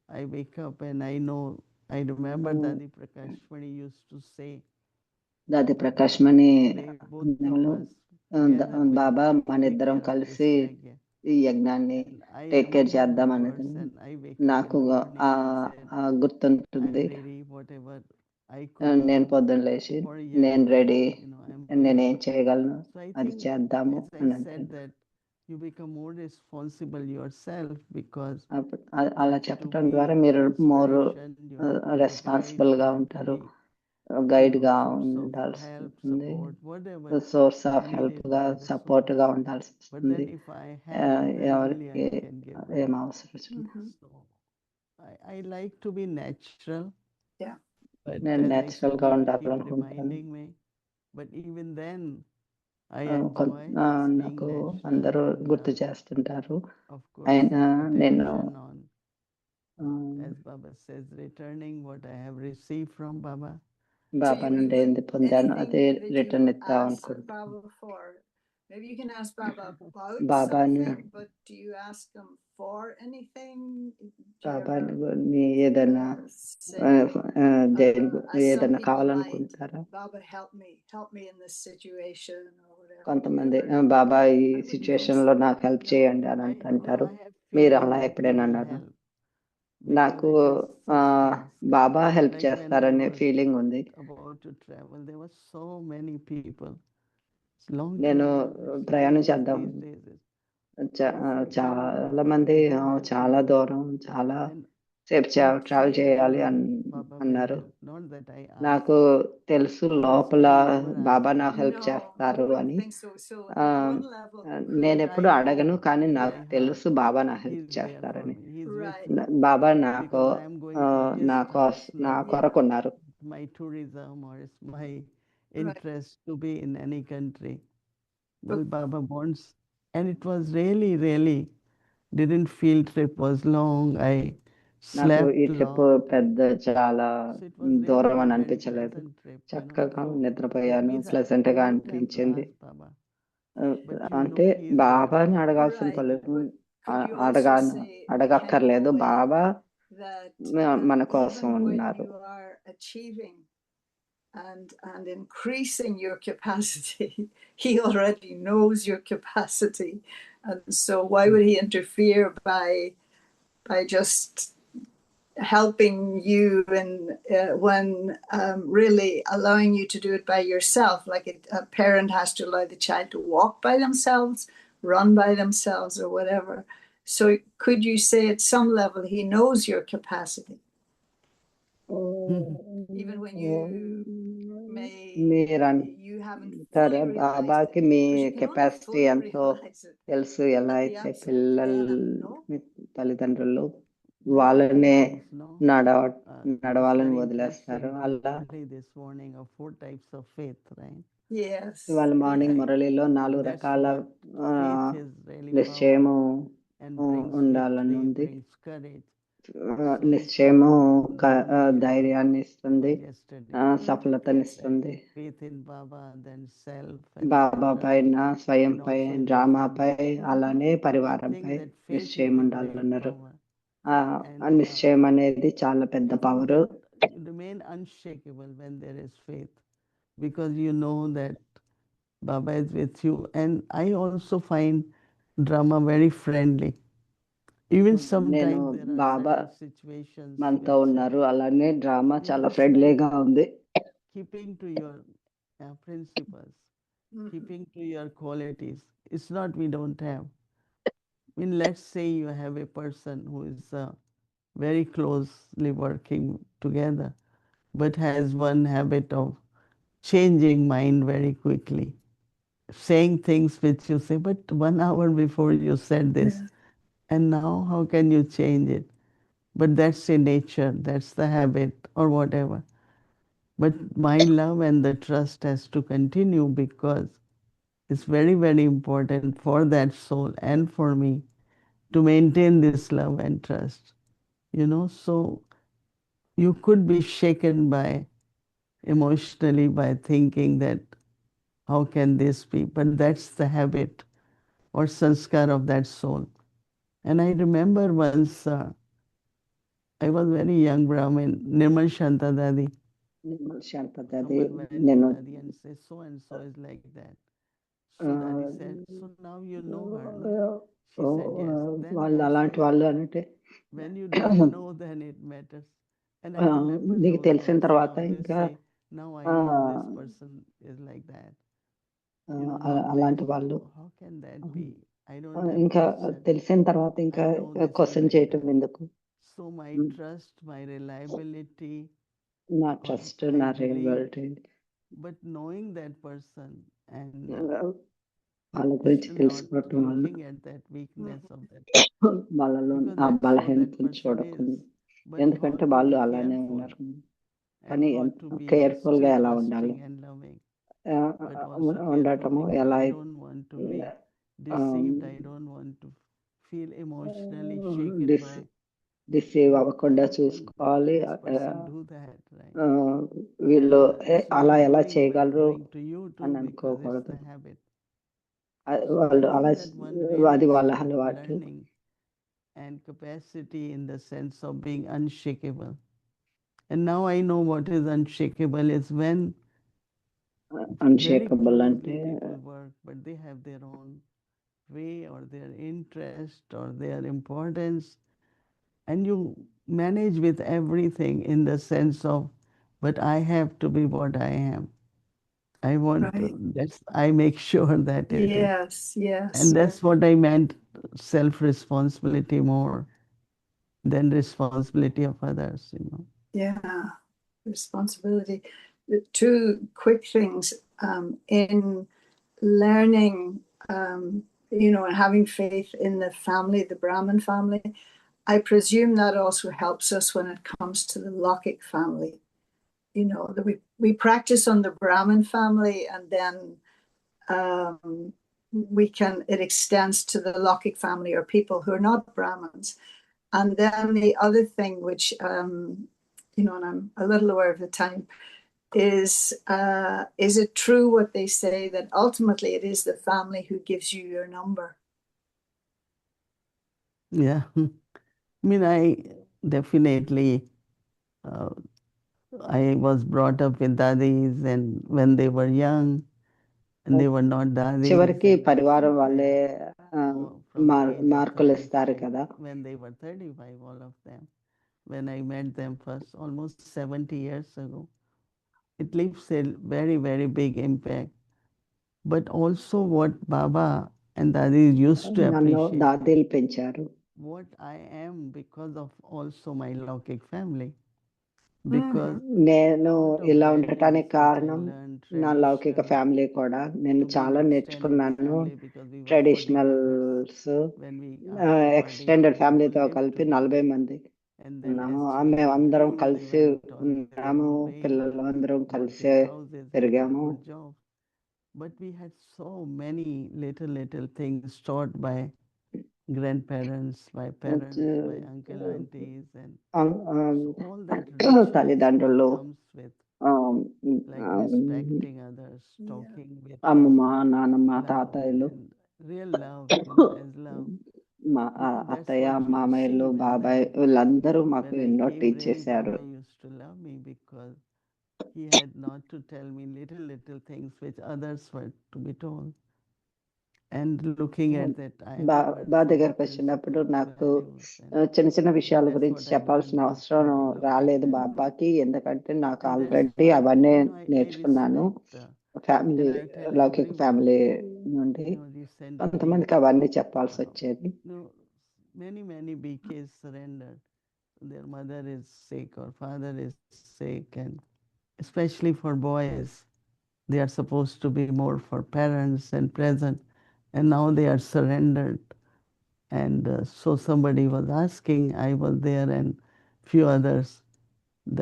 I wake up and I know, I remember Dadi Prakash when he used to say, దాది ప్రకాష్ మణి today both of us together Baba will మన take ఇద్దరం care of this కలిసి yajna. ఈ యజ్ఞాన్ని And I take care remember చేద్దాం the అనేది words and I wake up in నాకు the morning and said, గుర్తుంటుంది. I'm ready, whatever I could నేను do పొద్దున్న లేచి for నేను yajna, ready, you know, I'm నేనేం ready. చేయగలను So I అది think, చేద్దాము as అని I said, అంటాను. that you become more responsible yourself because అలా to చెప్పడం be ద్వారా మీరు మోర్ inspiration, your రెస్పాన్సిబుల్ గా guide, ఉంటారు, be, గైడ్ you know, గా source of ఉండాల్సి help, ఉంటుంది, support, whatever source of needed help గా, by the సపోర్ట్ గా souls. ఉండాల్సి But వస్తుంది. then if I have, then only ఎవరికి I can give ఏం back. అవసరం వచ్చింది. So I like to be natural. Yeah. But నేను as I నేచురల్ said, గా you keep ఉండాలనుకుంటాను. reminding me. But even then, I ఆ, enjoy just being నాకు natural అందరూ and, గుర్తు చేస్తుంటారు. of course, అయినా నేను attention on, as Baba says, returning what I have received from Baba. Baba you నుండి would, ఏంది పొందాను అదే anything that you return would ఇద్దాం ask అనుకుంటున్నాను. Baba for, maybe you can ask Baba about బాబాని something, but do you ask him for anything? Do you బాబాని ever ఏదైనా say, దేని as some ఏదైనా people might, కావాలనుకుంటారా? Baba help me in this situation or whatever. కొంతమంది Do you ever బాబా ఈ that would be situation లో నాకు help No, చేయండి అని I అంటారు. have మీరు feeling అలా that he ఎప్పుడైనా will అన్నారు? help నాకు because it is sustenance. Baba help Like when I చేస్తారనే was ఫీలింగ్ ఉంది. about to travel, there were so many people. It's long నేను time ago, it's ప్రయాణం 3 days, చేద్దాం, these days it's చాలా మంది చాలా దూరం, చాలా and సేపు ట్రావెల్ inside I చేయాలి know Baba will అన్నారు. help. Not that I ask. నాకు తెలుసు Because లోపల I never బాబా ask నాకు Baba. హెల్ప్ No, I చేస్తారు wouldn't అని. think so. So ఆ, at one level, నేను But ఎప్పుడు I అడగను, know కానీ in నాకు my తెలుసు heart బాబా నా హెల్ప్ he's there for చేస్తారని. me. He's right. with me. బాబా నాకు Because I am going for his నా trust, నా not కొరకు ఉన్నారు. my tourism or it's my interest to be in any country. Well, Baba wants, and it was really, really didn't feel trip was long. I నాకు ఈ slept trip lot. పెద్ద చాలా So it was దూరం really అని a very అనిపించలేదు. pleasant trip, you know. చక్కగా So that నిద్రపోయాను, means pleasant I గా don't have to అనిపించింది. ask Baba. ఆ, But you అంటే know he is there బాబాని for me. అడగాల్సిన Right. పని But could you also అడగాను, say, kind of అడగక్కర్లేదు. a way Baba that మన కోసం even when ఉన్నారు. you are achieving and increasing your capacity, he already knows your capacity, and so why would he interfere by just helping you in when really allowing you to do it by yourself? Like a parent has to allow the child to walk by themselves, run by themselves, or whatever. So could you say at some level he knows your capacity, even when you may you haven't fully మీరంటారా realized it, బాబాకి మీ because you can only capacity fully ఎంతో realize it తెలుసు. ఎలా at the అయితే outset. పిల్లలు No? తల్లిదండ్రులు There are వాళ్ళనే times, no? It's నడవాలని very వదిలేస్తారు. interesting. అలా Only this morning of 4 types of faith, right? Yes. ఇవాళ మార్నింగ్ Right. మురళిలో 4 That's రకాల what faith is really నిశ్చయము powerful and brings ఉండాలని victory, ఉంది. brings courage. నిశ్చయము Really, ధైర్యాన్ని ఇస్తుంది, yesterday, సఫలతనిస్తుంది. faith in Baba, then self and Baba children, పైన, స్వయంపై, and also in the డ్రామాపై, family. అలానే I think పరివారంపై that faith is నిశ్చయం a great ఉండాలన్నారు. power. ఆ And నిశ్చయం అనేది చాలా పెద్ద I think power. that you remain unshakable when there is faith, because you know that Baba is with you. And I also find drama very friendly. Even నేను sometimes there are Baba certain situations మనతో which ఉన్నారు, అలానే drama you know, చాలా it's ఫ్రెండ్లీగా ఉంది. keeping to your principles. Mhm. keeping to your qualities. It's not we don't have. I mean, let's say you have a person who is very closely working together, but has one habit of changing mind very quickly, saying things which you say, but 1 hour before you said this, Yeah. and now how can you change it? But that's a nature, that's the habit, or whatever. But my love and the trust has to continue because it's very, very important for that soul and for me to maintain this love and trust. So you could be shaken by emotionally by thinking that how can this be? But that's the habit or sanskar of that soul. And I remember once I was very young Brahmin, Nirmal Shanta Dadi. Nirmal శాంతది Someone went to నేను Dadi and said, so and so is like that. So Dadi said, so now you know her, no? She said, yes. Then వాళ్ళు I అలాంటి said, వాళ్ళు అంటే when you don't know, then it matters. And I remember నీకు those తెలిసిన words. I తర్వాత always ఇంకా say, now I know this person is like that. Not like, అలాంటి వాళ్ళు how can that be? I don't have ఇంకా question. తెలిసిన తర్వాత ఇంకా I know this is question like చేయటం that. ఎందుకు So my trust, my reliability, నా trust I నా believe, రియబిలిటీ but knowing that person and వాళ్ళ గురించి still not తెలుసుకోవటం వల్ల looking at that weakness of that, వాళ్ళలో because ఆ that's how that బలహీనతను person చూడకుండా is. But ఎందుకంటే how to వాళ్ళు be అలానే careful ఉన్నారు and కానీ how to be కేర్ఫుల్ గా still ఎలా ఉండాలి trusting and loving, but also careful ఉండటము because ఎలా I don't want to be deceived. I don't want to feel emotionally shaken by, deceive how అవ్వకుండా can చూసుకోవాలి this person do that, right? వీళ్ళు It's అలా not ఎలా doing, but చేయగలరు doing to you too, అని because it's అనుకోకూడదు the habit. వాళ్ళు I అలా think that one really అది వాళ్ళ has అలవాటు learning and capacity in the sense of being unshakable. And now I know what is unshakable is when very unshakeable closely అంటే people work, but they have their own way or their interest or their importance, and you manage with everything in the sense of, but I have to be what I am. I want to, Right. I make sure that it is. Yes, yes. And that's what I meant, self-responsibility more than responsibility of others, Yeah, responsibility. The two quick things in learning, and having faith in the family, the Brahmin family. I presume that also helps us when it comes to the Lokik family. That we practice on the Brahmin family, and then it extends to the Lokik family or people who are not Brahmins. And then the other thing, which and I'm a little aware of the time, is it true what they say that ultimately it is the family who gives you your number? Yeah. I mean, I definitely, I was brought up with dadis, and when they were young, and they were not dadis, చివరికి and I పరివారం sit వాళ్ళే there from the age of మార్కులు ఇస్తారు 35, కదా when they were 35, all of them. When I met them first, almost 70 years ago. It leaves a very, very big impact. But also what Baba and Dadi used to నన్ను appreciate దాదీలు పెంచారు what I am because of also my Lokik family. Because నేను lot of ఇలా values ఉండటానికి which I కారణం learned నా లౌకిక traditional family కూడా నేను to be చాలా an extended నేర్చుకున్నాను family, because we were 40 members traditionals when we after extended partition ఫ్యామిలీతో lived కలిపి together. 40 మంది And then as ఉన్నాము children మేము అందరం grew, they కలిసి went on their ఉన్నాము own way, పిల్లలు అందరం got కలిసే their houses, had got పెరిగాము good jobs. But we had so many little things taught by grandparents, by parents, by uncle, aunties, and so all that richness తల్లిదండ్రులు that comes with, like respecting others, talking with అమ్మమ్మ నానమ్మ love తాతయ్యలు and real love, as love. మా Because that's అత్తయ్య what you మామయ్యలు receive. And బాబాయ్ then వీళ్ళందరూ మాకు when I ఎన్నో came టీచ్ raised, చేశారు Baba used to love me because he had not to tell me little things which others were to be told. And looking at that, I am a బా person దగ్గరకు of వచ్చినప్పుడు principles, నాకు values, and చిన్న చిన్న విషయాల that's గురించి what I చెప్పాల్సిన learned అవసరం from my Lokik రాలేదు family. బాబాకి ఎందుకంటే నాకు And that's ఆల్రెడీ why, అవన్నీ I నేర్చుకున్నాను respect family And I tell లౌకిక everyone, ఫ్యామిలీ నుండి you send a link. కొంతమందికి అవన్నీ చెప్పాల్సి వచ్చేది. Many BKs surrendered. Their mother is sick or father is sick, and especially for boys, they are supposed to be more for parents and present, and now they are surrendered. And so somebody was asking, I was there and few others,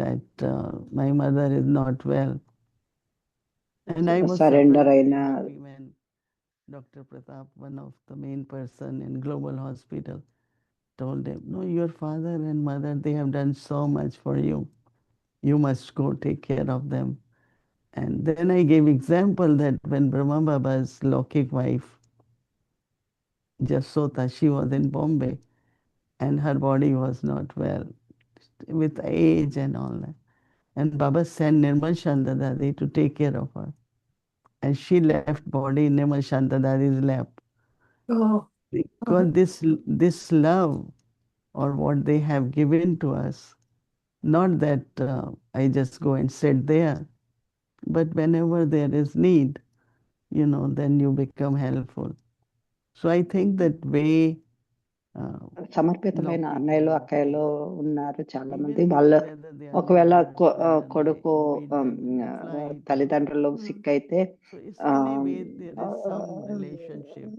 that my mother is not well. And I was surrender surprised, అయిన very happy when Dr. Pratap, one of the main person in Global Hospital, told him, no, your father and mother, they have done so much for you. You must go take care of them. And then I gave example that when Brahma Baba's Lokik wife, Jasota, she was in Bombay and her body was not well with age and all that. And Baba sent Nirmal Shantadadi to take care of her. And she left body in Nirmal Shantadadi's lap. Oh, Because this love, or what they have given to us, not that I just go and sit there, but whenever there is need, then you become helpful. So I think that way, సమర్పితమైన Lokik అన్నయ్యలు and అక్కయ్యలు ఉన్నారు చాలా మంది. even వాళ్ళు whether they are ఒకవేళ brothers, whether కొడుకు they meet them in the flight, తల్లిదండ్రులు sick అయితే so it's in a way there is some relationship,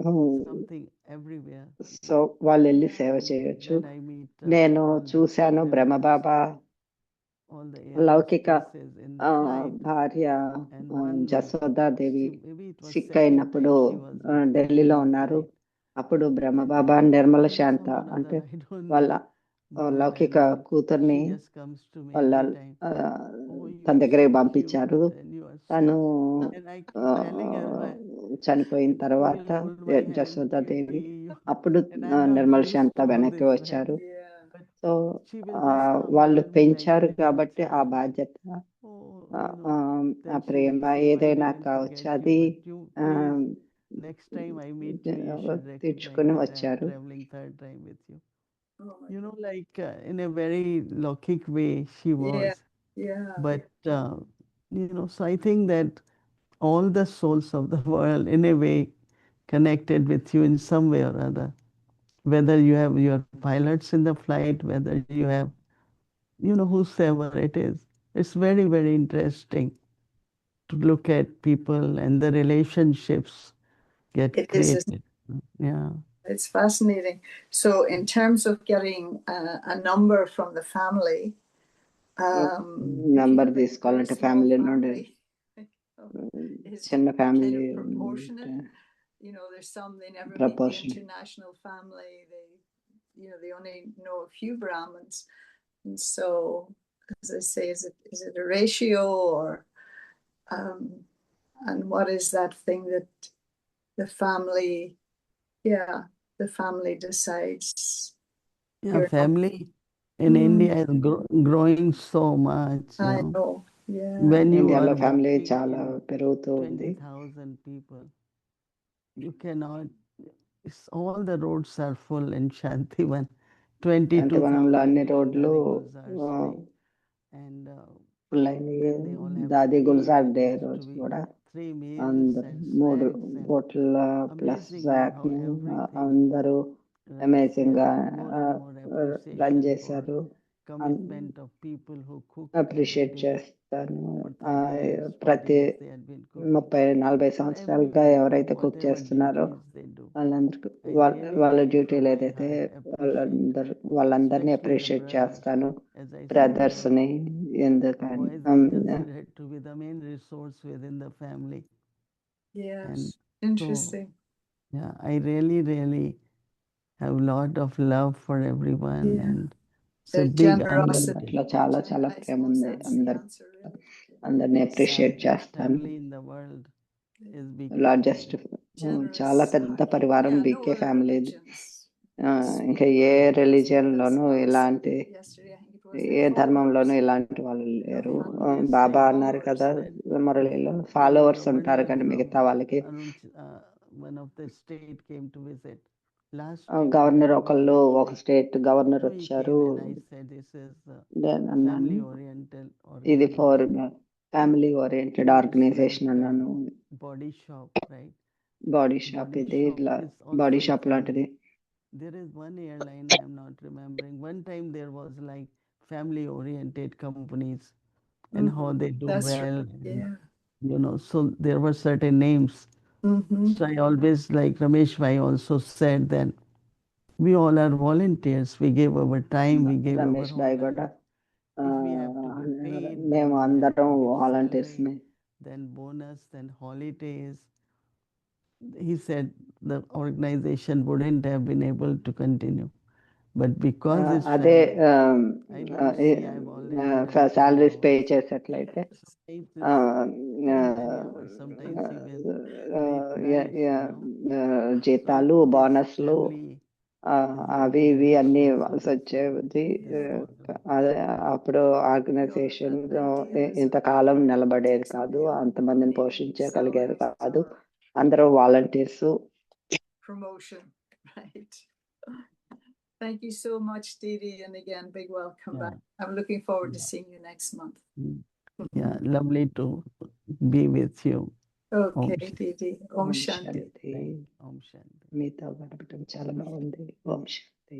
something everywhere. So వాళ్ళు వెళ్ళి Yeah. సేవ చేయొచ్చు. When I meet నేను all the చూశాను team members, Brahma Baba all the air లౌకిక hostesses in the flight, భార్య and one Jasoda Devi maybe it was sick second అయినప్పుడు time she was with me ఢిల్లీలో in the ఉన్నారు. flight. అప్పుడు And Brahma Baba Nirmala there is Shanta some another, అంటే I don't వాళ్ళ know her లౌకిక well, but కూతుర్ని she just comes to me వాళ్ళ every time. Oh, you తన are దగ్గరికి so పంపించారు. cute and you are so... తను And I keep telling her, "Why- చనిపోయిన you తర్వాత will hold my hand, జసోదాదేవి Kirti, you-" అప్పుడు And I'm not Nirmala used Shanta to all వెనక్కి this, వచ్చారు. right? Yeah. But so she will just come వాళ్ళు tell me like పెంచారు a little కాబట్టి ఆ child. బాధ్యత Oh, ఆ then she Prema will say, "Oh, I ఏదైనా didn't కావచ్చు, forget అది you, but you please, next time I meet you, you should recognize తీర్చుకుని that I'm వచ్చారు. traveling third time with you." Oh my Like in a very Lokik way she was. Yeah. Yeah. But, so I think that all the souls of the world, in a way, connected with you in some way or other. Whether you have your pilots in the flight, whether you have, whosoever it is. It's very, very interesting to look at people and the relationships get It is. created. Yeah. It's fascinating. So, in terms of getting a number from the family, if number you have a very తీసుకోవాలంటే small family నుండి family, is చిన్న kind family of proportionate. There's some they never meet the Proportion. international family. They only know a few Brahmins, and so, as I say, is it a ratio or, and what is that thing that the family, the family decides? Yeah, You're not- family in India is growing so much. I know. Yeah. When you ఇండియాలో are family working చాలా in పెరుగుతూ ఉంది. 20,000 people, you cannot, all the roads are full in Shantivan. శాంతివనంలో 22,000 అన్ని people, రోడ్లు Dadi Gulzars Day. And full అయినాయి. then they all have దాది three Gulzar day vehicles to రోజు be, కూడా 3 meals అందరు and 3 snacks and బోట్ల ప్లస్ amazing జాక్ how everything అందరూ runs. అమేజింగ్ గా More and more run appreciation చేశారు. for commitment of people who cook appreciate every day. చేస్తాను. For 30 years, 40 ప్రతి years they had been cooking. 30-40 So సంవత్సరాలుగా everyone, ఎవరైతే cook whatever చేస్తున్నారో duties they do, వాళ్ళందరికీ I really, వాళ్ళ really డ్యూటీలు from my ఏదైతే heart appreciate, వాళ్ళందరినీ especially the అప్రిషియేట్ brothers. చేస్తాను. As I said, బ్రదర్స్ ని ఎందుకని boys are considered to be the main resource within the family. Yes. And Interesting. Yeah, I really, really have a lot of love for everyone, Yeah. and it's The a big అందరి generosity. పట్ల చాలా which చాలా I Prema suppose ఉంది. that's the answer, really. అందరిని appreciate largest చేస్తాను. family in the world is BK largest family. చాలా పెద్ద పరివారం Yeah, no BK other family. religions ఇంకా speak ఏ for రిలీజియన్ themselves. లోనూ Baba ఇలాంటి said yesterday, I think it was, A their ధర్మంలోనూ followers. ఇలాంటి వాళ్ళు లేరు. They బాబా say అన్నారు కదా followers, మురళిలో, There was followers a ఉంటారు Pandit కానీ మిగతా from వాళ్ళకి. one of the state came to visit last week. Governor he ఒకళ్ళు visited. ఒక స్టేట్ గవర్నర్ So he వచ్చారు. came and I said, this is నేను అన్నాను family oriented ఇది organization. Family oriented It's organisation like అన్నాను. body shop, right? Body shop Body ఇది shop ఇలా is body also షాప్ లాంటిది. there is one airline I am not remembering. One time there was like family oriented companies and how they do That's well, right. and, Yeah. you know, so there were certain names. Mm-hmm. So I always, like Ramesh Bhai also said, that we all are volunteers. We give our time, we give our Ramesh Bhai whole కూడా life. If we have to be paid, then మేము we have అందరం to get volunteers salary, then bonus, then holidays. He said the organization wouldn't have been able to continue. But because it's అదే family, I won't say I've already done salaries 10 pay hours. చేసేట్లయితే Sometimes it's 10 hours, sometimes even late nights, you know. జీతాలు So this బోనస్లు family అవి ఇవి is అన్ని also ఇవ్వాల్సి వచ్చేది. responsible. అదే అప్పుడు organisation ఇంతకాలం నిలబడేది కాదు, అంతమందిని పోషించగలిగేది కాదు. అందరూ volunteers. Promotion, right? Thank you so much, Didi, and again, big welcome back. I'm looking forward to seeing you next month. Yeah, lovely to be with you. Okay, Didi. Om Shanti. Om Shanti. మీతో గడపటం చాలా బాగుంది. ఓం శాంతి.